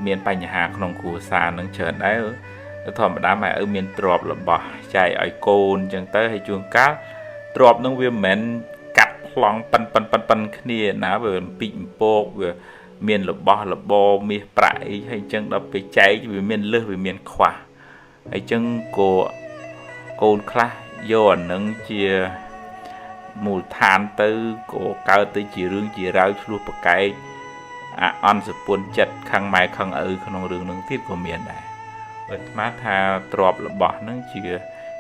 មានបញ្ហាក្នុងគ្រួសារនឹងច្រើនដែរធម្មតាម៉ែឪមានទ្រព្យរបស់ចែកឲ្យកូនអញ្ចឹងទៅហើយជួនកាលទ្រព្យនឹងវាមិនមែនកាត់ប្លង់ប៉ិនគ្នាណាវាពីកពកវាមានរបស់របរមាសប្រាក់អីហើយអញ្ចឹងដល់ពេលចែកវាមានលើសវាមានខ្វះហើយអញ្ចឹងក៏កូនខ្លះយកអានឹងជាមូលដ្ឋានទៅក៏កើតទៅជារឿងជារាវឆ្លោះប្រកែកអន់សពុនចិត្តខាងម៉ែខាងឪក្នុងរឿងនឹងទៀតក៏មានដែរបើស្មានថាទ្រព្យរបស់នឹងជា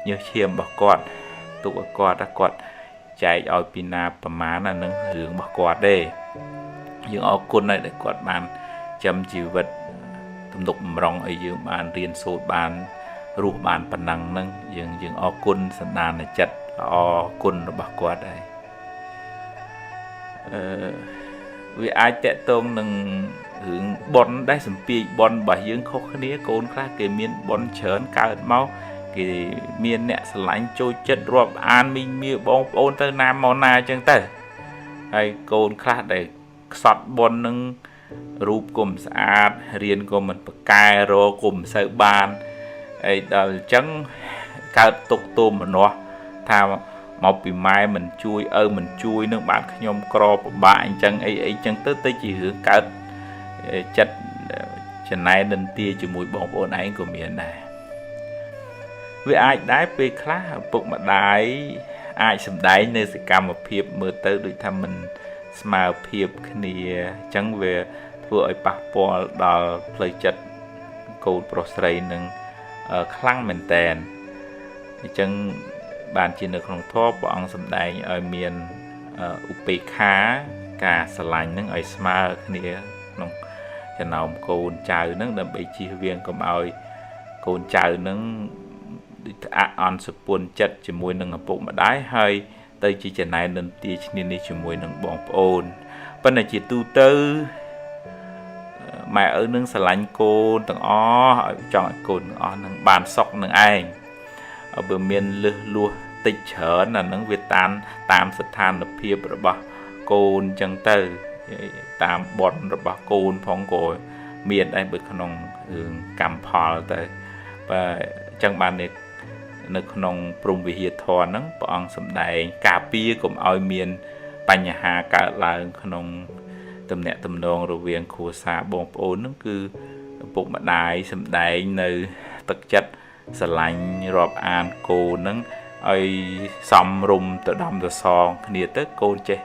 ញើសឈាមរបស់គាត់ទុកឲ្យគាត់ចែកឲ្យពីណាប្រមាណអានឹងរឿងរបស់គាត់ទេយើងអរគុណហើយដែលគាត់បានចាំជីវិតទំនុកបំរុងឲ្យយើងបានរៀនសូត្របានរស់បានប៉ុណ្ណឹងហ្នឹងយើងអរគុណសន្តានចិត្តល្អគុណរបស់គាត់ហើយវាអាចតកតងនឹងរឿងប៉ុនដែរសម្ពាយប៉ុនរបស់យើងខុសគ្នាកូនខ្លះគេមានប៉ុនច្រើនកើតមកគេមានអ្នកស្រឡាញ់ចូលចិត្តរាប់អានមីងមាបងប្អូនទៅណាមកណាអញ្ចឹងទៅហើយកូនខ្លះដែលខ្សត់ប៉ុននឹងរូបគុំស្អាតរៀនក៏មិនប្រកែរគុំសូវបានអីដល់អញ្ចឹងកើតទុកទោមនោះថាមកពីម៉ែមិនជួយឪមិនជួយនឹងបានខ្ញុំក្រពិបាកអញ្ចឹងអីអញ្ចឹងទៅជារឿងកើតចិត្តចំណែននិន្ទាជាមួយបងប្អូនឯងក៏មានដែរវាអាចដែរពេលខ្លះឪពុកម្ដាយអាចសម្ដែងនៅសកម្មភាពមើលទៅដូចថាមិនស្មើភាពគ្នាអញ្ចឹងវាធ្វើឲ្យប៉ះពាល់ដល់ផ្លូវចិត្តកូនប្រុសស្រីនឹងខ្លាំងមែនតែនអញ្ចឹងបានជានៅក្នុងធម៌ព្រះអង្គសម្ដែងឲ្យមានឧបេក្ខាការស្រឡាញ់នឹងឲ្យស្មើគ្នាក្នុងចំណោមកូនចៅនឹងដើម្បីជៀសវាងកុំឲ្យកូនចៅនឹងអន់សពុនចិត្តជាមួយនឹងឪពុកម្ដាយហើយទៅជាចំណែននិន្ទាឈ្នានេះជាមួយនឹងបងប្អូនប៉ុន្តែជាទូទៅម៉ែឪនឹងស្រឡាញ់កូនទាំងអស់ឲ្យចង់ឲ្យកូនទាំងអស់នឹងបានសុខនឹងឯងបើមានលឹះលួសតិចច្រើនអានឹងវាតាមស្ថានភាពរបស់កូនអញ្ចឹងទៅតាមបនរបស់កូនផងក៏មានដែរបើក្នុង កម្មផលទៅបើចឹងបាននៅក្នុងព្រំវិហារធម៌ហ្នឹងព្រះអង្គសម្ដែងការពារកុំឲ្យមានបញ្ហាកើតឡើងក្នុងទំនាក់ទំនងរវាងគ្រួសារបងប្អូនហ្នឹងគឺឪពុកម្ដាយសម្ដែងនៅទឹកចិត្តស្រឡាញ់រាប់អានកូនហ្នឹងឲ្យសំរុំទៅដំទៅសងគ្នាទៅកូនចេះ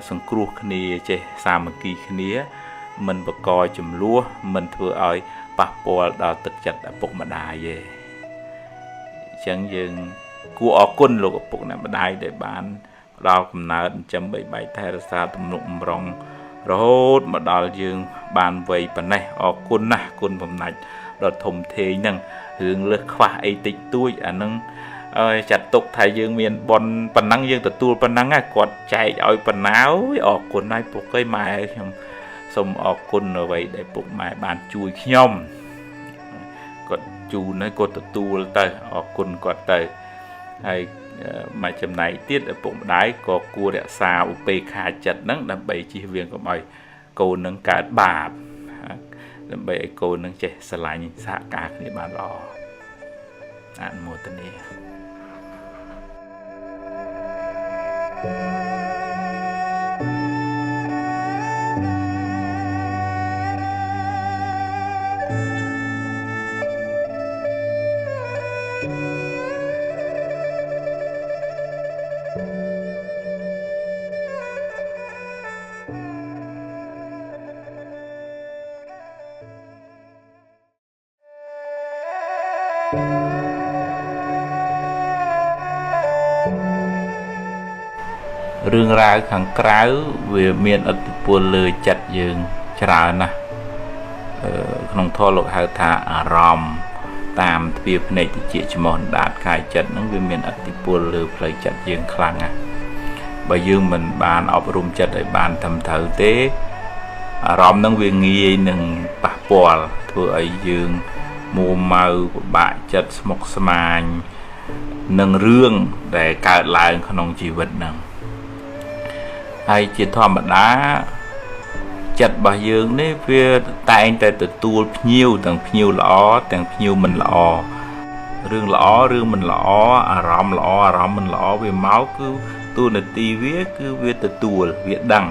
សង្គ្រោះគ្នាចេះសាមគ្គីគ្នាមិនបកកចំនួនមិនធ្វើឲ្យប៉ះពាល់ដល់ទឹកចិត្តឪពុកម្ដាយទេអញ្ចឹងយើងគួរអរគុណលោកឪពុកអ្នកម្ដាយដែលបានផ្ដល់កំណើតចិញ្ចឹមបីបាច់ថែរក្សាទំនុកបំរុងរហូតមកដល់យើងបានវ័យប៉ុណ្ណេះអរគុណណាស់គុណបំណាច់ដល់ធំធេងហ្នឹងរឿងលើសខ្វះអីតិចតួចអាហ្នឹងចាត់ទុកថាយើងមានប៉ុណ្ណឹងយើងទទួលប៉ុណ្ណឹងគាត់ចែកឲ្យប៉ុណ្ណាអរគុណហើយពុកអើយម៉ែខ្ញុំសូមអរគុណអ្វីដែលពុកម៉ែបានជួយខ្ញុំគាត់ជូនហើយគាត់ទទួលទៅអរគុណគាត់ទៅហើយមកចំណែកទៀតឪពុកម្ដាយក៏គួររក្សាឧបេក្ខាចិត្តហ្នឹងដើម្បីជៀសវាងកុំឲ្យកូននឹងកើតបាបដើម្បីឲ្យកូននឹងចេះស្រឡាញ់សហការគ្នាបានល្អអនុមោទនារឿងរ៉ាវខាងក្រៅវាមានឥទ្ធិពលលើចិត្តយើងច្រើនណាស់ក្នុងធម៌លោកហៅថាអារម្មណ៍តាមទ្វារភ្នែកតិចច្រមុះដាតកាយចិត្តហ្នឹងវាមានឥទ្ធិពលលើផ្លូវចិត្តយើងខ្លាំងណាស់បើយើងមិនបានអប់រំចិត្តឲ្យបានត្រឹមត្រូវទេអារម្មណ៍ហ្នឹងវាងាយនឹងប៉ះពាល់ធ្វើឲ្យយើងមួម៉ៅពិបាកចិត្តស្មុគស្មាញនឹងរឿងដែលកើតឡើងក្នុងជីវិតហ្នឹងហើយជាធម្មតាចិត្តរបស់យើងនេះវាតែងតែទទួលភ្ញៀវទាំងភ្ញៀវល្អទាំងភ្ញៀវមិនល្អរឿងល្អរឿងមិនល្អអារម្មណ៍ល្អអារម្មណ៍មិនល្អវាមកគឺទូនាទីវាគឺវាទទួលវាដឹង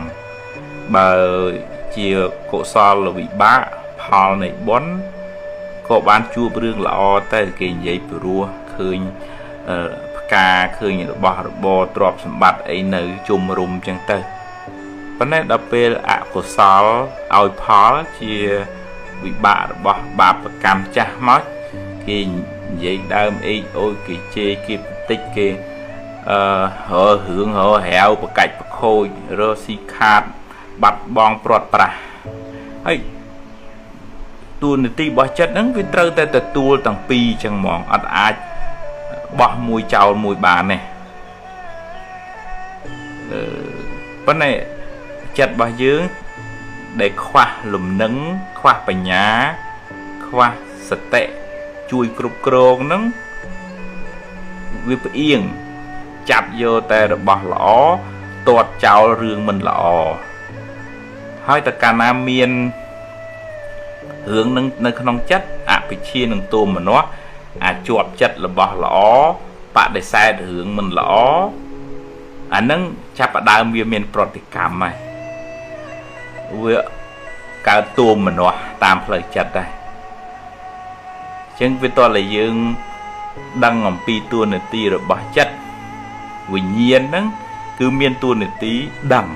បើជាកុសលវិបាកផលនៃបុណ្យក៏បានជួបរឿងល្អតែគេនិយាយព្រោះឃើញផ្កាឃើញរបស់របរទ្រព្យសម្បត្តិអីនៅជុំរុំចឹងទៅប៉ុន្តែដល់ពេលអកុសលឲ្យផលជាវិបាករបស់បាបកម្មចាស់មកគេនិយាយដើមអេកអូយគេជេរគេបន្តិចគេរឿងរាវប្រកាច់ប្រខូចរកស៊ីខាតបាត់បង់ព្រាត់ប្រាសហើយទូនាទីរបស់ចិត្តហ្នឹងវាត្រូវតែទទួលទាំងពីរចឹងហ្មងអត់អាចបោះមួយចោលមួយបានទេប៉ុន្តែចិត្តរបស់យើងដែលខ្វះលំនឹងខ្វះបញ្ញាខ្វះសតិជួយគ្រប់គ្រងហ្នឹងវាផ្អៀងចាប់យកតែរបស់ល្អទាត់ចោលរឿងមិនល្អហើយតើកាលណាមានរឿងនឹងនៅក្នុងចិត្តអភិជានឹងទោមនស្សជាប់ចិត្តរបស់ល្អបដិសេធរឿងមិនល្អអានឹងចាប់ផ្ដើមវាមានប្រតិកម្មហើយវាកើតទោមនស្សតាមផ្លូវចិត្តដែរអញ្ចឹងវាតើយើងដឹងអំពីតួនាទីរបស់ចិត្តវិញ្ញាណហ្នឹងគឺមានតួនាទីដឹង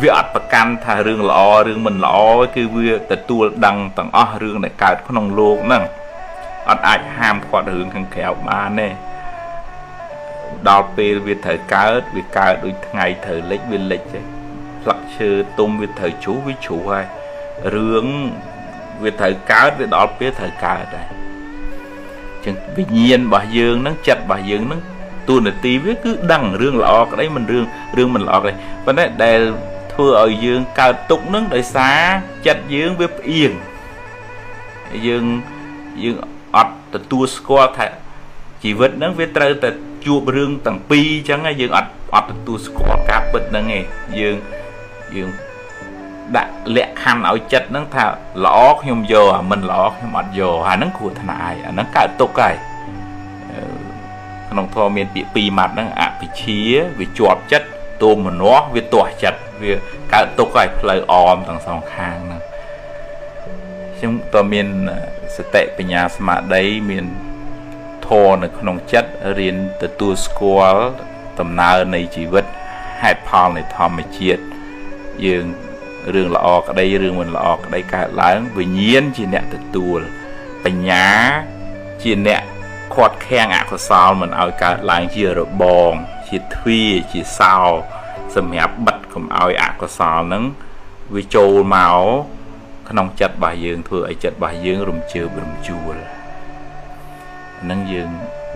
វាអត់ប្រកាន់ថារឿងល្អរឿងមិនល្អគឺវាទទួលដឹងទាំងអស់រឿងដែលកើតក្នុងโลกហ្នឹងអត់អាចហាមឃាត់រឿងខាងក្រៅបានទេដល់ពេលវាត្រូវកើតវាកើតដូចថ្ងៃត្រូវលិចវាលិចទេផ្លឹកឈើទុំវាត្រូវជ្រុះវាជ្រុះហើយរឿងវាត្រូវកើតវាដល់ពេលត្រូវកើតដែរអញ្ចឹងវិញ្ញាណរបស់យើងហ្នឹងចិត្តរបស់យើងហ្នឹងតួនាទីវាគឺដឹងរឿងល្អក្តីមិនរឿងមិនល្អក្តីប៉ុន្តែដែលធ្វើឲ្យយើងកើតទុកហ្នឹងដោយសារចិត្តយើងវាផ្អៀងយើងអត់ទទួលស្គាល់ថាជីវិតហ្នឹងវាត្រូវតែជួបរឿងទាំងពីរអញ្ចឹងយើងអត់ទទួលស្គាល់ការពិតហ្នឹងឯងយើង đã lẹ khăn áo chất nó thà lõ nhom vô mình lõ nhom ọt vô nó cụ thằng ai nó cả tục cái nông thôn miền bị mặt nó bị chia bị chuột chất tôm mà nó bị tỏa chặt vì cả tục cái lời om thằng sòng khang nè chúng tôi miền sẽ tệ về nhà mà đấy miền thô nó nông chất riêng từ tu school tầm nào này chỉ vật hai pound này thò mà chiết dương rừng lọ ở đây rừng mình lọ ở đây cả láng vì nhiên chỉ nè từ tu về nhà chỉ nè quạt khen của sao mình ao cả láng chia rồi bòn chỉ thuy chỉ sao sầm hẹp bật cùng ao của sao nắng vì trâu máu nông chất bài dương thừa ấy chất bài dương rùm chưa rùm chua nâng dương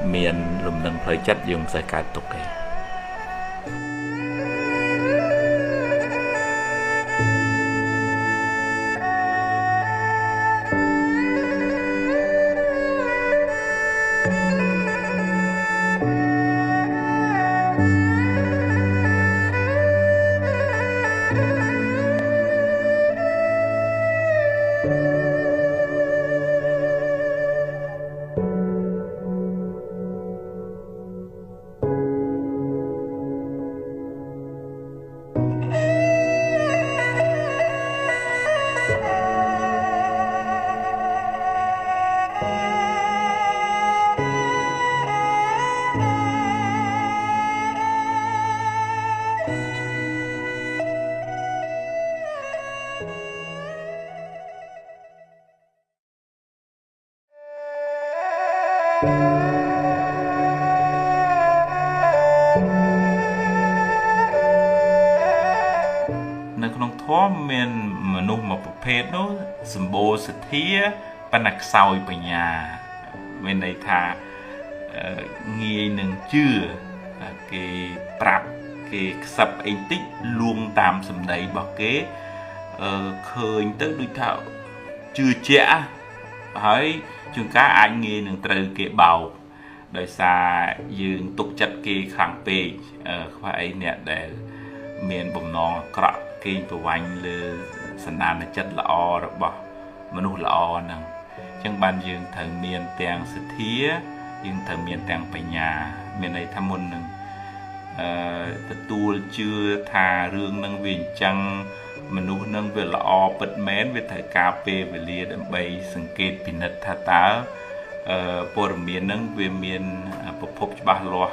miền rùm nâng phải chất dương sẽ cài tục nàyในขนมท้อเมียนมนุษย์มาประเภทนู้สมบูรณ์สถีปนักเศร้าปัญญาเมื่อในทาเงียหนึ่งชื่อเกปรับเกสับเองติลวงตามสำเนาบอกเกเคยตั้งด้วยเท่าชื่อเจ้าเฮ้ยจุงก้าอันเงียหนึ่งตรึเกเบาโดยสายืนตุกจัดเกขังเปย์ว่าไอเนี่ยเดเมียนบ่มนองกระเกงตัววันเลยสันดานจัดละอหรือบ่มนุษย์ละอนั่งจังบันยืนถึงเมียนแตงสถียืนถึงเมียนแตงปัญญาเมียนในธรรมนึงตัวชื่อทาเรื่องนั่งเวียนจังมนุษย์นั่งเวลอปิดแม้นเวทกาเปเวลีดใบสังเกตปินัทตาปรมีนั่งเวียนเมียนประพบฉบับลัว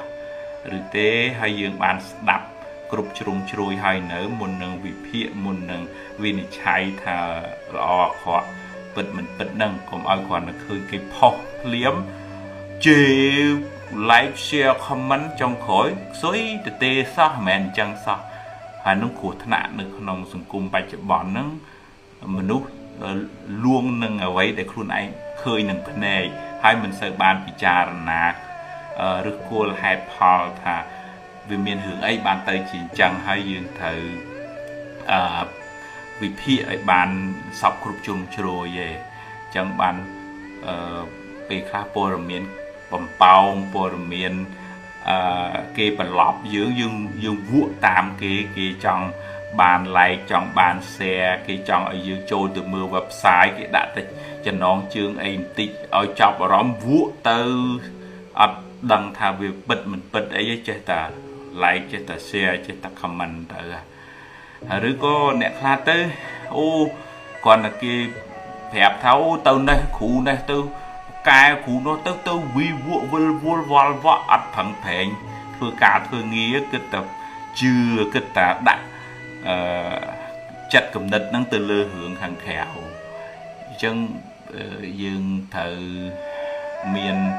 หรือเต้ให้ยืนบานดับกรุบชรุงชรุยให้เนื้อมุนนังวิพิมุนนังวินิชัยทาลอขอปิดมันปิดนังผมเอาก่อนนะคือเก็บพอเลี้ยมเจีไลฟ์แชร์คอมเมนต์จงขอยสวยแต่เตะซะแมนจังซะหานุ่งขูดถนัดหนึ่งขนมสังคมไปจะบ่อนนั่งมนุษย์ล่วงหนึ่งเอาไว้แต่ครูนไอเคยหนึ่งพเนยให้มันเสิร์ฟบานพิจารณาหรือกูไฮพอลท่าวิเมียนหึงไอบานเตยจีนจังให้ยืนเธอวิพีไอบานสับกรุบจุ่มโชยเย่จังบานไปคลาโปรเมียนปั๊มเป่าโปรเมียนเกย์ปลอบยืงวัวตามเกย์จังบานไลจังบานแซ่เกย์จังไอยืงโจtừมือเว็บไซต์เกย์ดัดจะน้องจึงไอติเอาจับร้อมวัวเตออัดดังทาวิปิดมันปิดไอ้เจตาไลเจตาแซ่เจตาคอมมันเตอหรือก็เนี่ยคลาเตอโอ้ก่อนนะเกย์แผบเท้าเตอเนี่ยขู่เนี่ยเตอกายขู่nó tới vi vuột vuột vọt ăn phẳng phèn thưa cả thưa nghĩa cái tập chưa cái ta đặt chặt cầm nịch năng từ lơ hưởng hàng khẻo chân dương thờ miền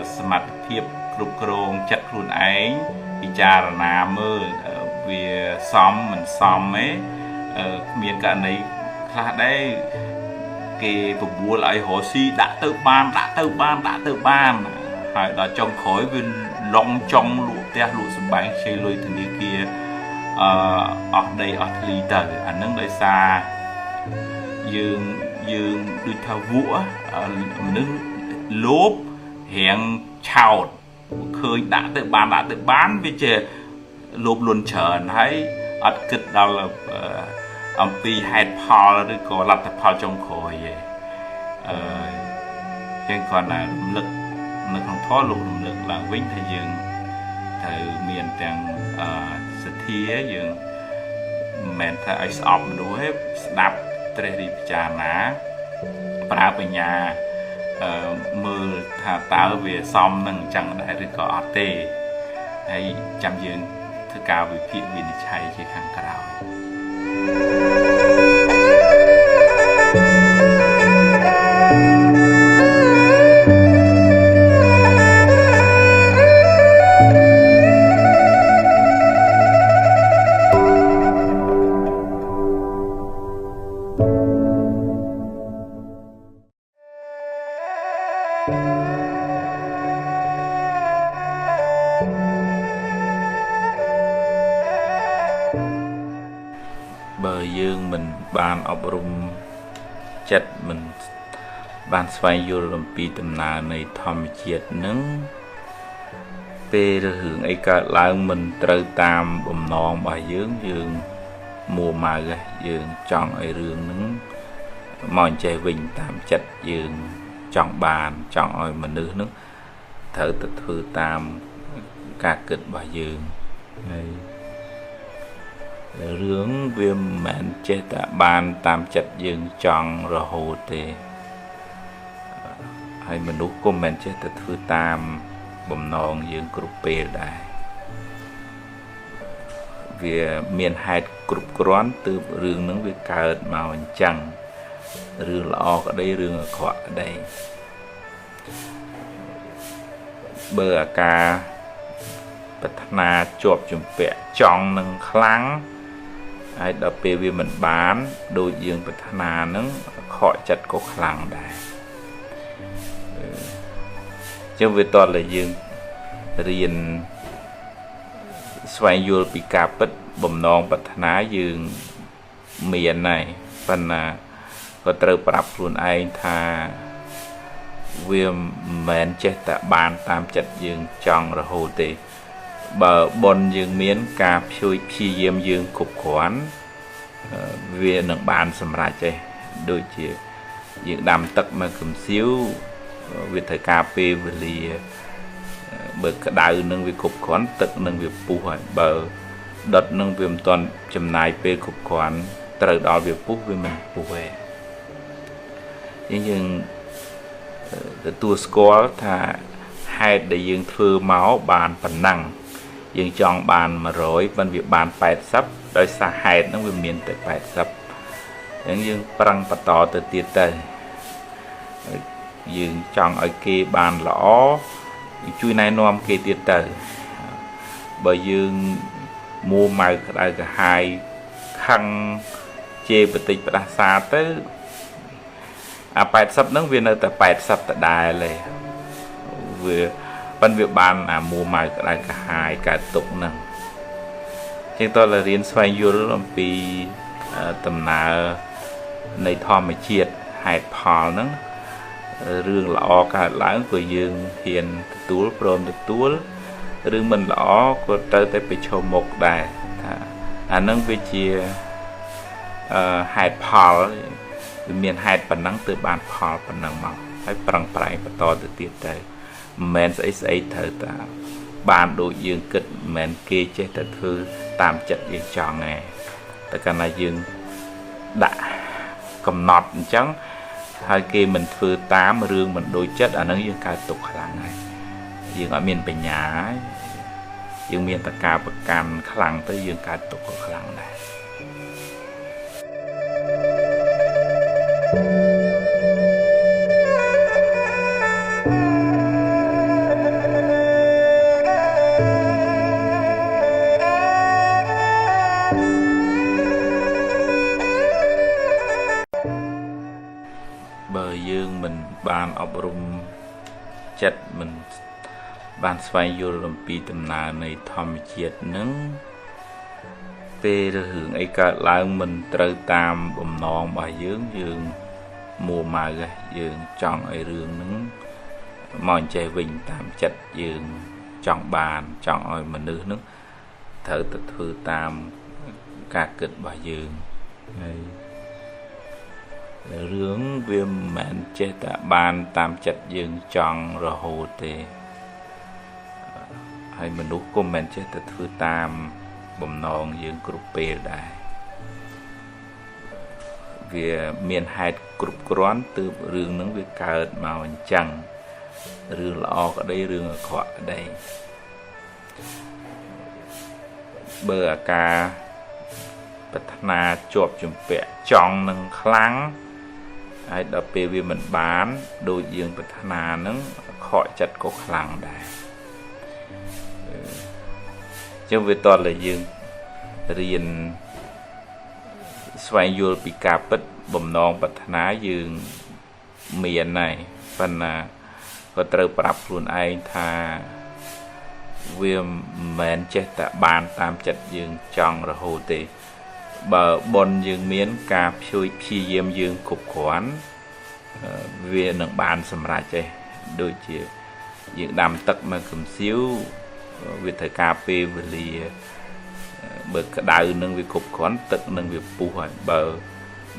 smart thiệp group krong chặt luôn ấy bị cha là nam mơ vì xóm mình xóm ấy miền cả này là đây cái phục vụ lại họ si đã tự ban phải là trong khối bên long trong lụa te lụa sầm bánh chơi lôi thành đi kia ở đây ở ly tờ anh nâng đây xa dương đi theo vũ mình lốp hẹn chào khơi đã tự bán với chè lốp luôn chờ thấy ở kịch đó là អំពីហេតុផលឬក៏លទ្ធផលចុងក្រោយឯចឹងគាត់ណារំលឹកនៅក្នុងធម៌លោករំលឹកឡើងវិញថាយើងត្រូវមានទាំងសទ្ធាយើងមិនមែនថាឲ្យស្អប់មនុស្សទេស្ដាប់ត្រេះរិះពិចារណាប្រើបញ្ញាមើលថាតើវាសមនឹងអញ្ចឹងដែរឬក៏អត់ទេហើយចាំយើងធ្វើការវិភាគវិនិច្ឆ័យជាខាងក្រោយបើយើងមិនបានអប់រំចិត្តមិនបានស្វែងយល់អំពីដំណើរនៃធម្មជាតិនឹងពេលរឿងអីកើតឡើងមិនត្រូវតាមបំណងរបស់យើងមួម៉ៅយើងចង់ឲ្យរឿងហ្នឹងមកអញ្ចេះវិញតាមចិត្តយើងចង់បានចង់ឲ្យមនុស្សហ្នឹងត្រូវទៅធ្វើតាមការគិតរបស់យើងហើយរឿងវាមិនមែនចេះតែបានតាមចិត្តយើងចង់រហូតទេហើយមនុស្សក៏មិនមែនចេះតែធ្វើតាមបំណងយើងគ្រប់ពេលដែរវាមានហេតុគ្រប់គ្រាន់ទើបរឿងហ្នឹងវាកើតមកអញ្ចឹងរឿងល្អក្តីរឿងអាក្រក់ក្តីបើអាការប្រាថ្នាជាប់ជំពាក់ចង់នឹងខ្លាំងហើយដល់ពេលវាមិនបានដូចយើងប្រាថ្នានឹងខកចិត្តក៏ខ្លាំងដែរចឹងវាតតែយើងរៀនស្វែងយល់ពីការពិតបំណងប្រាថ្នាយើងមានហើយប៉ុន្តែក៏ត្រូវប្រាប់ខ្លួនឯងថាវាមិនមែនចេះតែបានតាមចិត្តយើងចង់រហូតទេបើបុណ្យយើងមានការព្យាយាមយើងគ្រប់គ្រាន់វានឹងបានសម្រេចទេដូចជាយើងដាំទឹកមកកំសៀវវាត្រូវការពេលវេលាបើក្តៅនឹងវាគ្រប់គ្រាន់ទឹកនឹងវាពុះហើយបើដុតនឹងវាមិនទាន់ចំណាយពេលគ្រប់គ្រាន់ត្រូវដល់វាពុះវាមិនពុះទេយើងទទួលស្គាល់ថាហេតុដែលយើងធ្វើមកបានប៉ុណ្ណឹងយើងចង់បាន100ប៉ុន្តែវាបាន80ដោយសារហេតុហ្នឹងវាមានតែ80អញ្ចឹងយើងប្រឹងបន្តទៅទៀតទៅយើងចង់ឲ្យគេបានល្អជួយណែនាំគេទៀតទៅបើយើងមួម៉ៅក្តៅក្រហាយខឹងជេរបន្តិចផ្ដាសាទៅអា80ហ្នឹងវានៅតែ80ដដែលទេវាប៉ុន្តែវាបានអាមួម៉ៅក្តៅក្រហាយកើតទុកហ្នឹងជាងតើរៀនស្វែងយល់អំពីដំណើរនៃធម្មជាតិហេតុផលហ្នឹងរឿងល្អកើតឡើងក៏យើងហ៊ានទទួលព្រមទទួលរឿងមិនល្អក៏ត្រូវតែប្រឈមមុខដែរថាអាហ្នឹងវាជាហេតុផលវាមានហេតុប៉ុណ្ណឹងទើបបានផលប៉ុណ្ណឹងមកហើយប្រឹងប្រែងបន្តទៅទៀតទៅមិនមែនស្អីត្រូវតាបានដូចយើងគិតមិនមែនគេចេះតែធ្វើតាមចិត្តយើងចង់ទេតែកាលណាយើងដាក់កំណត់អញ្ចឹងហើយគេមិនធ្វើតាមរឿងមិនដូចចិត្តអានឹងយើងកើតទុកខ្លាំងហើយយើងអត់មានបញ្ញាហើយយើងមានតកាប្រកាន់ខ្លាំងទៅយើងកើតទុកក៏ខ្លាំងដែរបើយើងមិនបានអប់រំចិត្តមិនបានស្វែងយល់អំពីដំណើរនៃធម្មជាតិនឹងពេលរឿងអីកើតឡើងមិនត្រូវតាមបំណងរបស់យើងមួម៉ៅយើងចង់ឲ្យរឿងហ្នឹងមកអញ្ចេះវិញតាមចិត្តយើងចង់បានចង់ឲ្យមនុស្សហ្នឹងត្រូវទៅធ្វើតាមការគិតរបស់យើង rướng viêm mẹn chết tạ ban tam chật dương chọn rồi hồ tê hay mình lúc cô mẹn chết tạ thư tam bầm non dương cục bê đài vì miền hạt cục rón từ rừng nướng việc cào màu chẳng rừng lọ ở đây rừng ở khỏi ở đây bờ ca bật na chộp chùm bẹ chọn nâng kháng ai đập về vì mình bán đôi dương bật na nâng khỏi chặt có kháng đây chứ về toàn là dương riêng xoay vô bị cạp bích bầm non bật ná dương miền này phần là có trời bạp luôn ai tha viêm mẹn chết tạ bàn tam chật dương chọn rồi hồ tì bờ bồn dương miến cạp chui phi diêm dương cục quán về nâng bàn xâm ra chơi đôi chỉ dương đàm tật mà cầm xíu về thời cà phê về lìa bờ cả đào nâng về cục quán tật nâng về pu hỏi bờ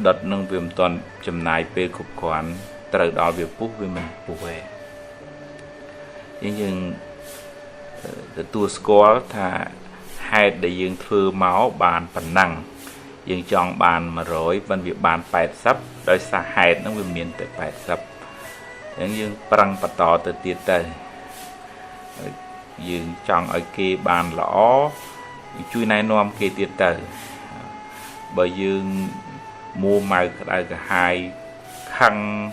đợt nâng về toàn chầm này về cục quán từ đó về pu về mình pu về nhưng tua score thà hai để dương thưa máu bàn phần năng dương chọn bàn mà rồi vẫn việc bàn phải sắp đôi xa hai nó về miền tới phải sắp những dương prang bắt to từ tiệt tới dương chọn ở kia bàn lõ chui này nom kia tiệt tới bởi dương mua màu đại cả hai khăn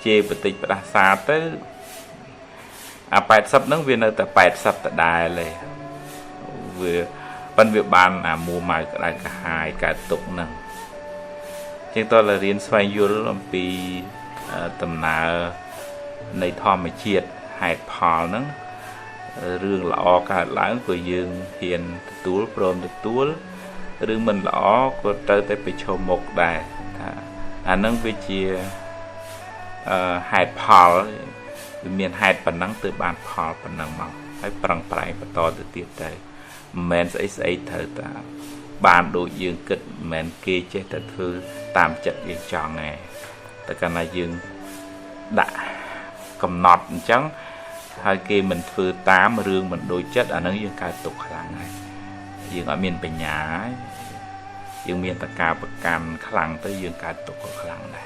chê bật tịch bật xa tới phải sắp nâng viên ở tại phải sắp tại đài này vừa văn việc bàn mua màu đại cả hai cả tục nâng chúng tôi là riêng xoay vô làm vì tầm nào này thò mà chiết hai phò nâng rương lọ cả lãng của dương hiền túl prom được túl rương mình lọ có tới tới bị cho một đài nâng với chia hai phò miền hai phần nắng từ bàn phò phần nắng màu hay bằng phải và to từ tiết đây men sẽ thở ta bàn đội dương kịch men kia chế thật thư tam chật dương chọn này tất cả là dương đã cầm nọt trắng hai kia mình phư tám rương mình đôi chất ở nơi dương cài tục kháng này dương ở miền bên nhà dương miền tất cả bậc can kháng tới dương cài tục kháng này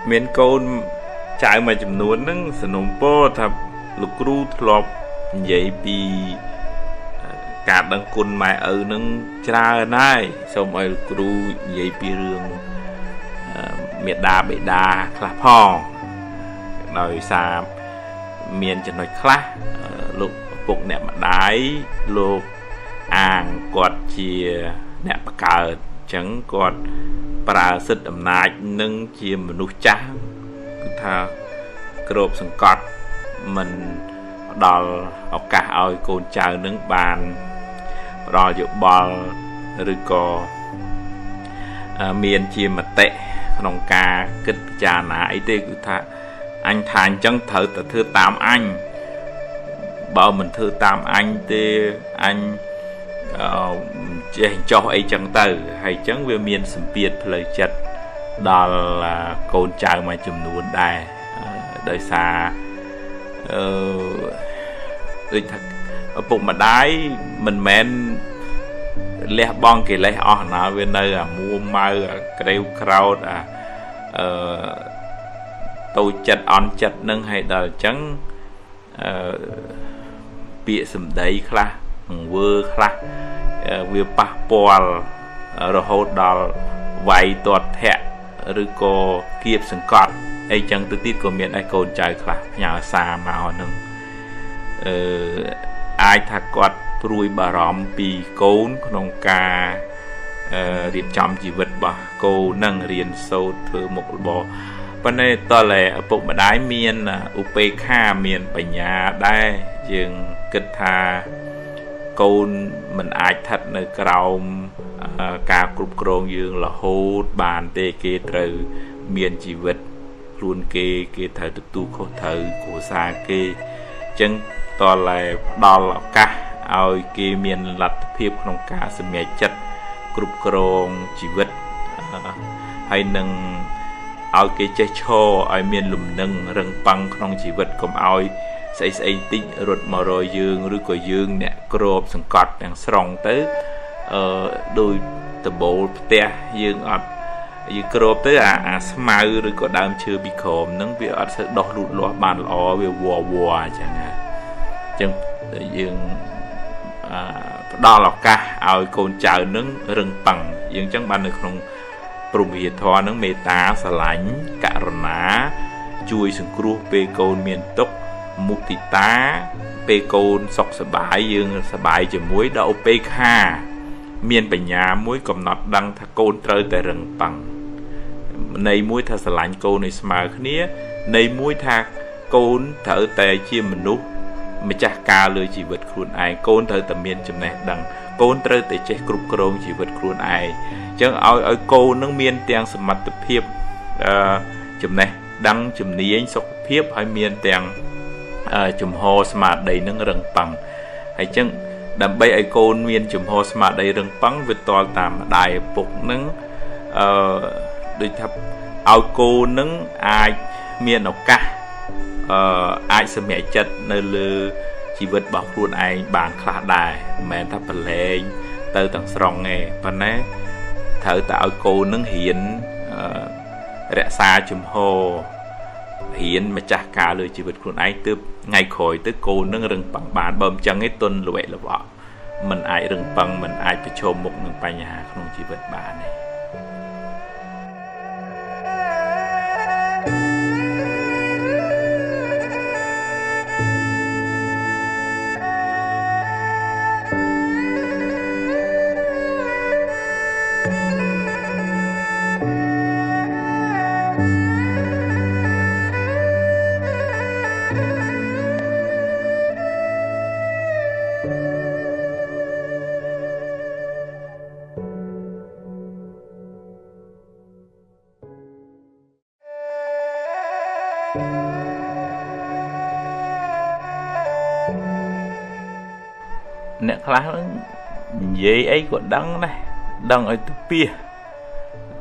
miền côn trái mà chấm nuốn nâng sườn nôm po thập lục ru thọp vậy vì cả đằng côn mày ở nâng tra này xong rồi lục ru vậy vì rương miền đa bể đa khá phò nói xa miền cho nói khá lục phục nẹm đáy lục àng quạt chia nẹm cờ chẳng quạt bà sức ẩm nạch nâng chia một nụ chá thà cộp sẵn cọt mình đòi học cả ôi con chào nâng bàn rồi dụ bò rồi có miền chia mặt tệ nông ca kích trà nãy tê cứ thà anh thành chẳng thở tờ thư tám anh bảo mình thư tám anh tê anh cho ấy chẳng từ hay chẳng về miền sầm biệt lời chất đó là con trai mà chùm nuốn đài đời xa thật ở bụng mà đái mình men lẽ bong kì lẽ ở nào bên đây mua mai kêu crowd tôi chặt on chặt nâng hay đời chẳng bịa sầm đấy khá vơ khá việc pa pol rồi hốt đào vay tuột thẹn rồi có kiếp sừng cọt ấy chẳng tự tiết của miền ai cồn trời khá nhà xa mà họ nâng ai thà quạt ព្រួយបារម្ភពីកូនក្នុងការរៀបចំជីវិតរបស់កូននឹងរៀនសូត្រធ្វើមុខរបរប៉ុន្តែតើឪពុកម្ដាយមានឧបេក្ខាមានបញ្ញាដែរយើងគិតថាកូនមិនអាចស្ថិតនៅក្រោមការគ្រប់គ្រងយើងរហូតបានទេគេត្រូវមានជីវិតខ្លួនគេត្រូវទទួលខុសត្រូវគ្រួសារគេអញ្ចឹងតើផ្ដល់ឱកាសឲ្យគេមានលទ្ធភាពក្នុងការសម្រេចចិត្តគ្រប់គ្រងជីវិតហើយនឹងឲ្យគេចេះឈរឲ្យមានលំនឹងរឹងប៉ឹងក្នុងជីវិតកុំឲ្យស្អីតិចរត់មករយយើងឬក៏យើងអ្នកគ្របសង្កត់ទាំងស្រុងទៅដោយដបូលផ្ទះយើងអត់យើងគ្របទៅអាស្មៅឬក៏ដើមឈើពីក្រោមហ្នឹងវាអត់សូវដោះលូតលាស់បានល្អវាវអញ្ចឹងណាអញ្ចឹងយើងផ្ដល់ឱកាសឲ្យកូនចៅនឹងរឹងប៉ឹងយើងអញ្ចឹងបាននៅក្នុងព្រហ្មវិហារធម៌នឹងមេត្តាស្រឡាញ់ករុណាជួយសង្គ្រោះពេលកូនមានទុក្ខមុទិតាពេលកូនសុខសប្បាយយើងសប្បាយជាមួយដល់ឧបេក្ខាមានបញ្ញាមួយកំណត់ដឹងថាកូនត្រូវតែរឹងប៉ឹងន័យមួយថាស្រឡាញ់កូនឲ្យស្មើគ្នាន័យមួយថាកូនត្រូវតែជាមនុស្សម្ចាស់ការលើជីវិតខ្លួនឯងកូនត្រូវតែមានចំណេះដឹងកូនត្រូវតែចេះគ្រប់គ្រងជីវិតខ្លួនឯងអញ្ចឹងឲ្យកូននឹងមានទាំងសមត្ថភាពចំណេះដឹងជំនាញសុខភាពហើយមានទាំងជំហរស្មារតីនឹងរឹងប៉ឹងហើយអញ្ចឹងដើម្បីឲ្យកូនមានជំហរស្មារតីរឹងប៉ឹងវាតល់តាមម្ដាយឪពុកនឹងដូចថាឲ្យកូននឹងអាចមានឱកាសអាចសម្រេចចិត្តនៅលើជីវិតរបស់ខ្លួនឯងបានខ្លះដែរមិនមែនថាប្រឡែងទៅទាំងស្រុងទេប៉ុន្តែត្រូវតែឲ្យកូននឹងហ៊ានរក្សាជំហរហ៊ានម្ចាស់ការលើជីវិតខ្លួនឯងទើបថ្ងៃក្រោយទៅកូននឹងរឹងប៉ឹងបានបើមិនចឹងទេទុនល្វែកល្វក់មិនអាចរឹងប៉ឹងមិនអាចប្រឈមមុខនឹងបញ្ហាក្នុងជីវិតបានទេអ្នកខ្លះនិយាយអីក៏ដឹងដែរដឹងឲ្យទៅពី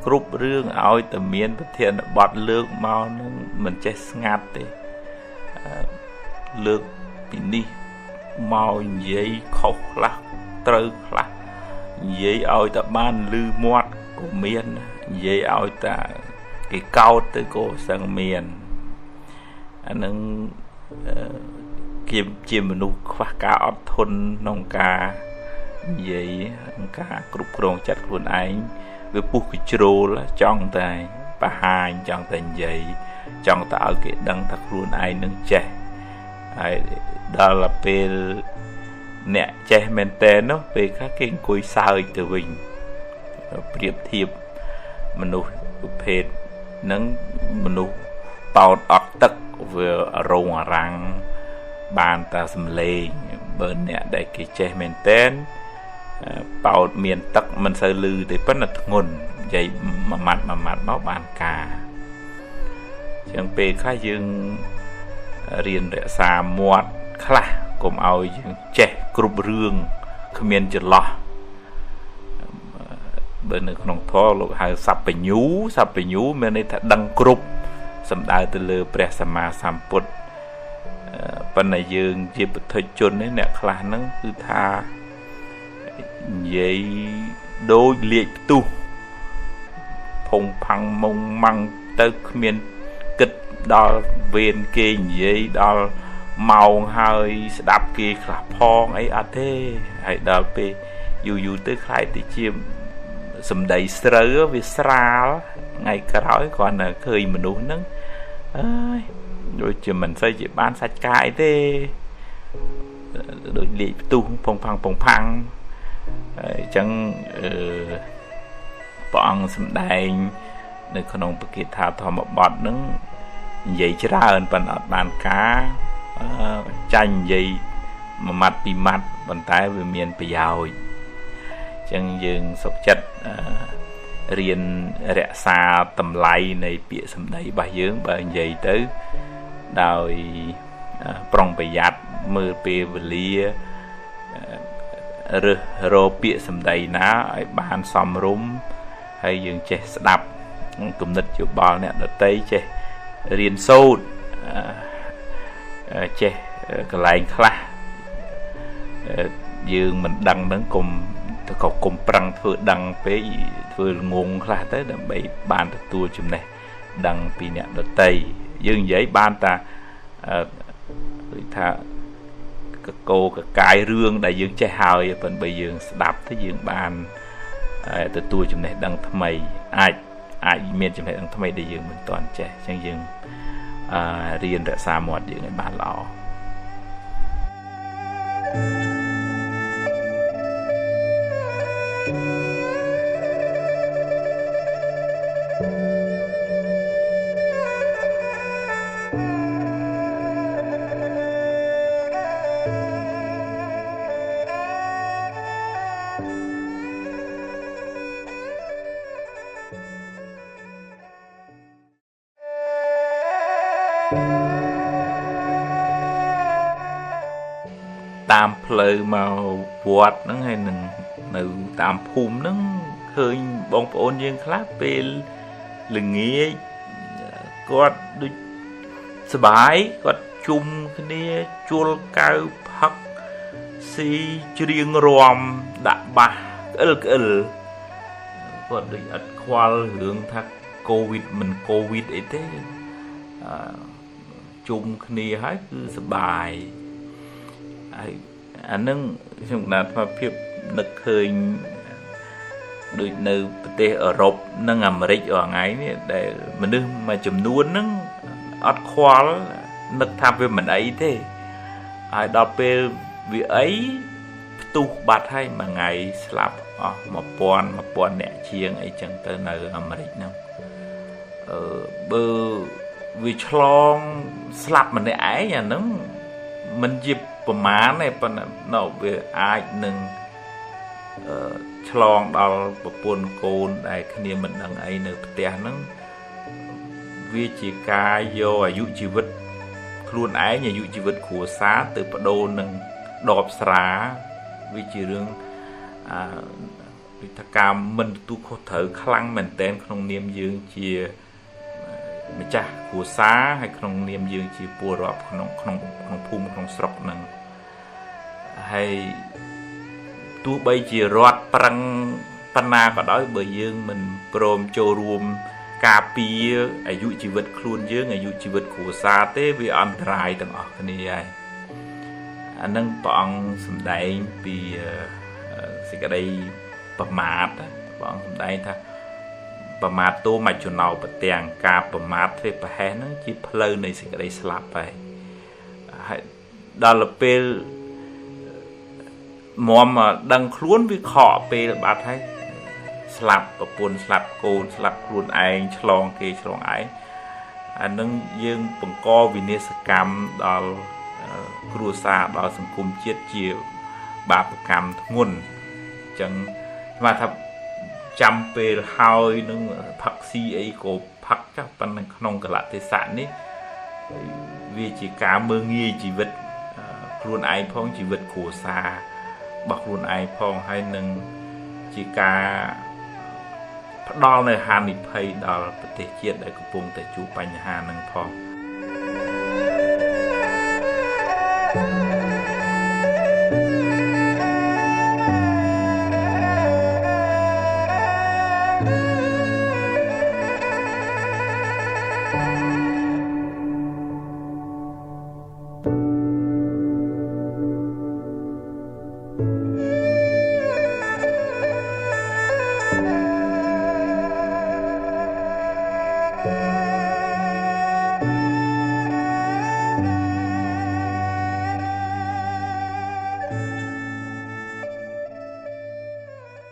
គ្រប់រឿងឲ្យតែមានប្រធានបទលើកមកនឹងមិនចេះស្ងាត់ទេលើកពីនេះមកនិយាយខុសខ្លះត្រូវខ្លះនិយាយឲ្យតែបានលឺមាត់ក៏មាននិយាយឲ្យតែគេកោតទៅក៏សឹងមានអានឹងជាមនុស្សខ្វះការអត់ធន់ក្នុងការនិយាយក្នុងការគ្រប់គ្រងចិត្តខ្លួនឯងវាពុះកជ្រោលចង់តែបង្ហាញចង់តែនិយាយចង់តែឲ្យគេដឹងថាខ្លួនឯងនឹងចេះហើយដល់ពេលអ្នកចេះមែនតើនោះពេលខ្លះគេអង្គុយសើចទៅវិញប្រៀបធៀបមនុស្សប្រភេទហ្នឹងមនុស្សតោតអត់ទឹកវារងអារាំងបានតែសំឡេងបើអ្នកដែលគេចេះមែនតើបោតមានទឹកមិនសូវលឺទេប៉ុន្តែធ្ងន់និយាយមួយម៉ាត់មកបានការចឹងពេលខ្លះយើងរៀនរក្សាមាត់ខ្លះកុំឲ្យយើងចេះគ្រប់រឿងគ្មានចន្លោះបើនៅក្នុងធម៌លោកហៅសัพពញ្ញូមានន័យថាដឹងគ្រប់សំដៅទៅលើព្រះសម្មាសម្ពុទ្ធប៉ុន្តែយើងជាពុទ្ធជននេះអ្នកខ្លះហ្នឹងគឺថានិយាយដូចលាកផ្ទុះផុងផាំងមុងម៉ាំងទៅគ្មានគិតដល់វេនគេនិយាយដល់ម៉ោងហើយស្ដាប់គេខ្លះផងអីអត់ទេហើយដល់ពេលយូរទៅខ្លាយទៅជាសម្ដីស្រូវវាស្រាលថ្ងៃក្រោយគ្រាន់តែឃើញមនុស្សហ្នឹងអើយដូចជាមិនសូវជាបានសាច់កាយទេ ដូចលេខផ្ទុះផងផាំងអញ្ចឹងព្រះអង្គសម្ដែងនៅក្នុងបកិថាធម្មបទហ្នឹងនិយាយច្រើនប៉ុន្តែអត់បានការចាញ់និយាយមួយម៉ាត់ពីរម៉ាត់ប៉ុន្តែវាមានប្រយោជន៍អញ្ចឹងយើងសុខចិត្តរៀនរក្សាតម្លៃនៃពាក្យសម្ដីរបស់យើងបើនិយាយទៅដោយប្រុងប្រយ័ត្នមើលពេលវេលារើសរកពាក្យសម្ដីណាឲ្យបានសមរម្យហើយយើងចេះស្ដាប់គំនិតយោបល់អ្នកដទៃចេះរៀនសូត្រចេះកន្លែងខ្លះយើងមិនដឹងហ្នឹងកុំប្រឹងធ្វើដឹងពេកធ្វើងងខ្លះទៅដើម្បីបានទទួលចំណេះដឹងពីអ្នកដទៃយើងនិយាយបានតាដូចថាកកាយរឿងដែលយើងចេះហើយប៉ុន្តែបើយើងស្ដាប់ទៅយើងបានទទួលចំណេះដឹងថ្មីអាចមានចំណេះដឹងថ្មីដែលយើងមិនទាន់ចេះអញ្ចឹងយើងរៀនរក្សាមាត់យើងឲ្យបានល្អតាមផ្លូវមកវត្តហ្នឹងហើយនឹងនៅតាមភូមិហ្នឹងឃើញបងប្អូនយើងខ្លះពេលល្ងាចគាត់ដូចសបាយគាត់ជុំគ្នាជួលកៅផឹកស៊ីច្រៀងរាំដាក់បាសក្អិលគាត់ដូចអត់ខ្វល់រឿងថាកូវីដមិនកូវីដអីទេជុំគ្នាហើយគឺសបាយហើយអានឹងខ្ញុំគណៈថាភាពនឹកឃើញដូចនៅប្រទេសអឺរ៉ុបនិងអាមេរិករាល់ថ្ងៃនេះដែលមនុស្សមួយចំនួនហ្នឹងអត់ខ្វល់នឹកថាវាមិនអីទេហើយដល់ពេលវាអីផ្ទុះបាត់ហើយមួយថ្ងៃស្លាប់អស់1000អ្នកជាងអីចឹងទៅនៅអាមេរិកហ្នឹងបើវាឆ្លងស្លាប់ម្នាក់ឯងអាហ្នឹងមិនជាប្រមាណទេប៉ុន្តែនៅវាអាចនឹងឆ្លងដល់ប្រពន្ធកូនដែលគ្នាមិនដឹងអីនៅផ្ទះហ្នឹងវាជាការយកអាយុជីវិតខ្លួនឯងអាយុជីវិតគ្រួសារទៅបដូរនឹងដបស្រាវាជារឿងវិធាការមិនទទួលខុសត្រូវខ្លាំងមែនទែនក្នុងនាមយើងជាម្ចាស់គ្រួសារហើយក្នុងនាមយើងជាពលរដ្ឋក្នុងភូមិក្នុងស្រុកហ្នឹងហើយទោះបីជារដ្ឋប្រឹងបណ្ណាក៏ដោយបើយើងមិនព្រមចូលរួមការពារអាយុជីវិតខ្លួនយើងអាយុជីវិតគ្រួសារទេវាអន្តរាយទាំងអស់គ្នាហើយអានឹងព្រះអង្គសម្ដែងពីសេចក្តីប្រមាទព្រះអង្គសម្ដែងថាប្រមាទតួមច្ចណោប្រទាំងការប្រមាទធ្វើប្រហែសហ្នឹងជាផ្លូវនៃសេចក្តីស្លាប់ហើយដល់ពេលមុំដឹងខ្លួនវាខកពេលបាត់ហើយស្លាប់ប្រពន្ធស្លាប់កូនស្លាប់ខ្លួនឯងឆ្លងគេឆ្លងឯងអានឹងយើងបង្កវិនាសកម្មដល់គ្រួសារដល់សង្គមជាតិជាបាបកម្មធ្ងន់អញ្ចឹងស្មានថាចាំពេលហើយនឹងផឹកស៊ីអីក៏ផឹកចាស់ប៉ុន្តែក្នុងកលៈទេសៈនេះវាជាការមើងងាយជីវិតខ្លួនឯងផងជីវិតគ្រួសាររបស់ខ្លួនឯងផងហើយនឹងជាការផ្ដល់នៅហានិភ័យដល់ប្រទេសជាតិដែលកំពុងតែជួបបញ្ហានឹងផង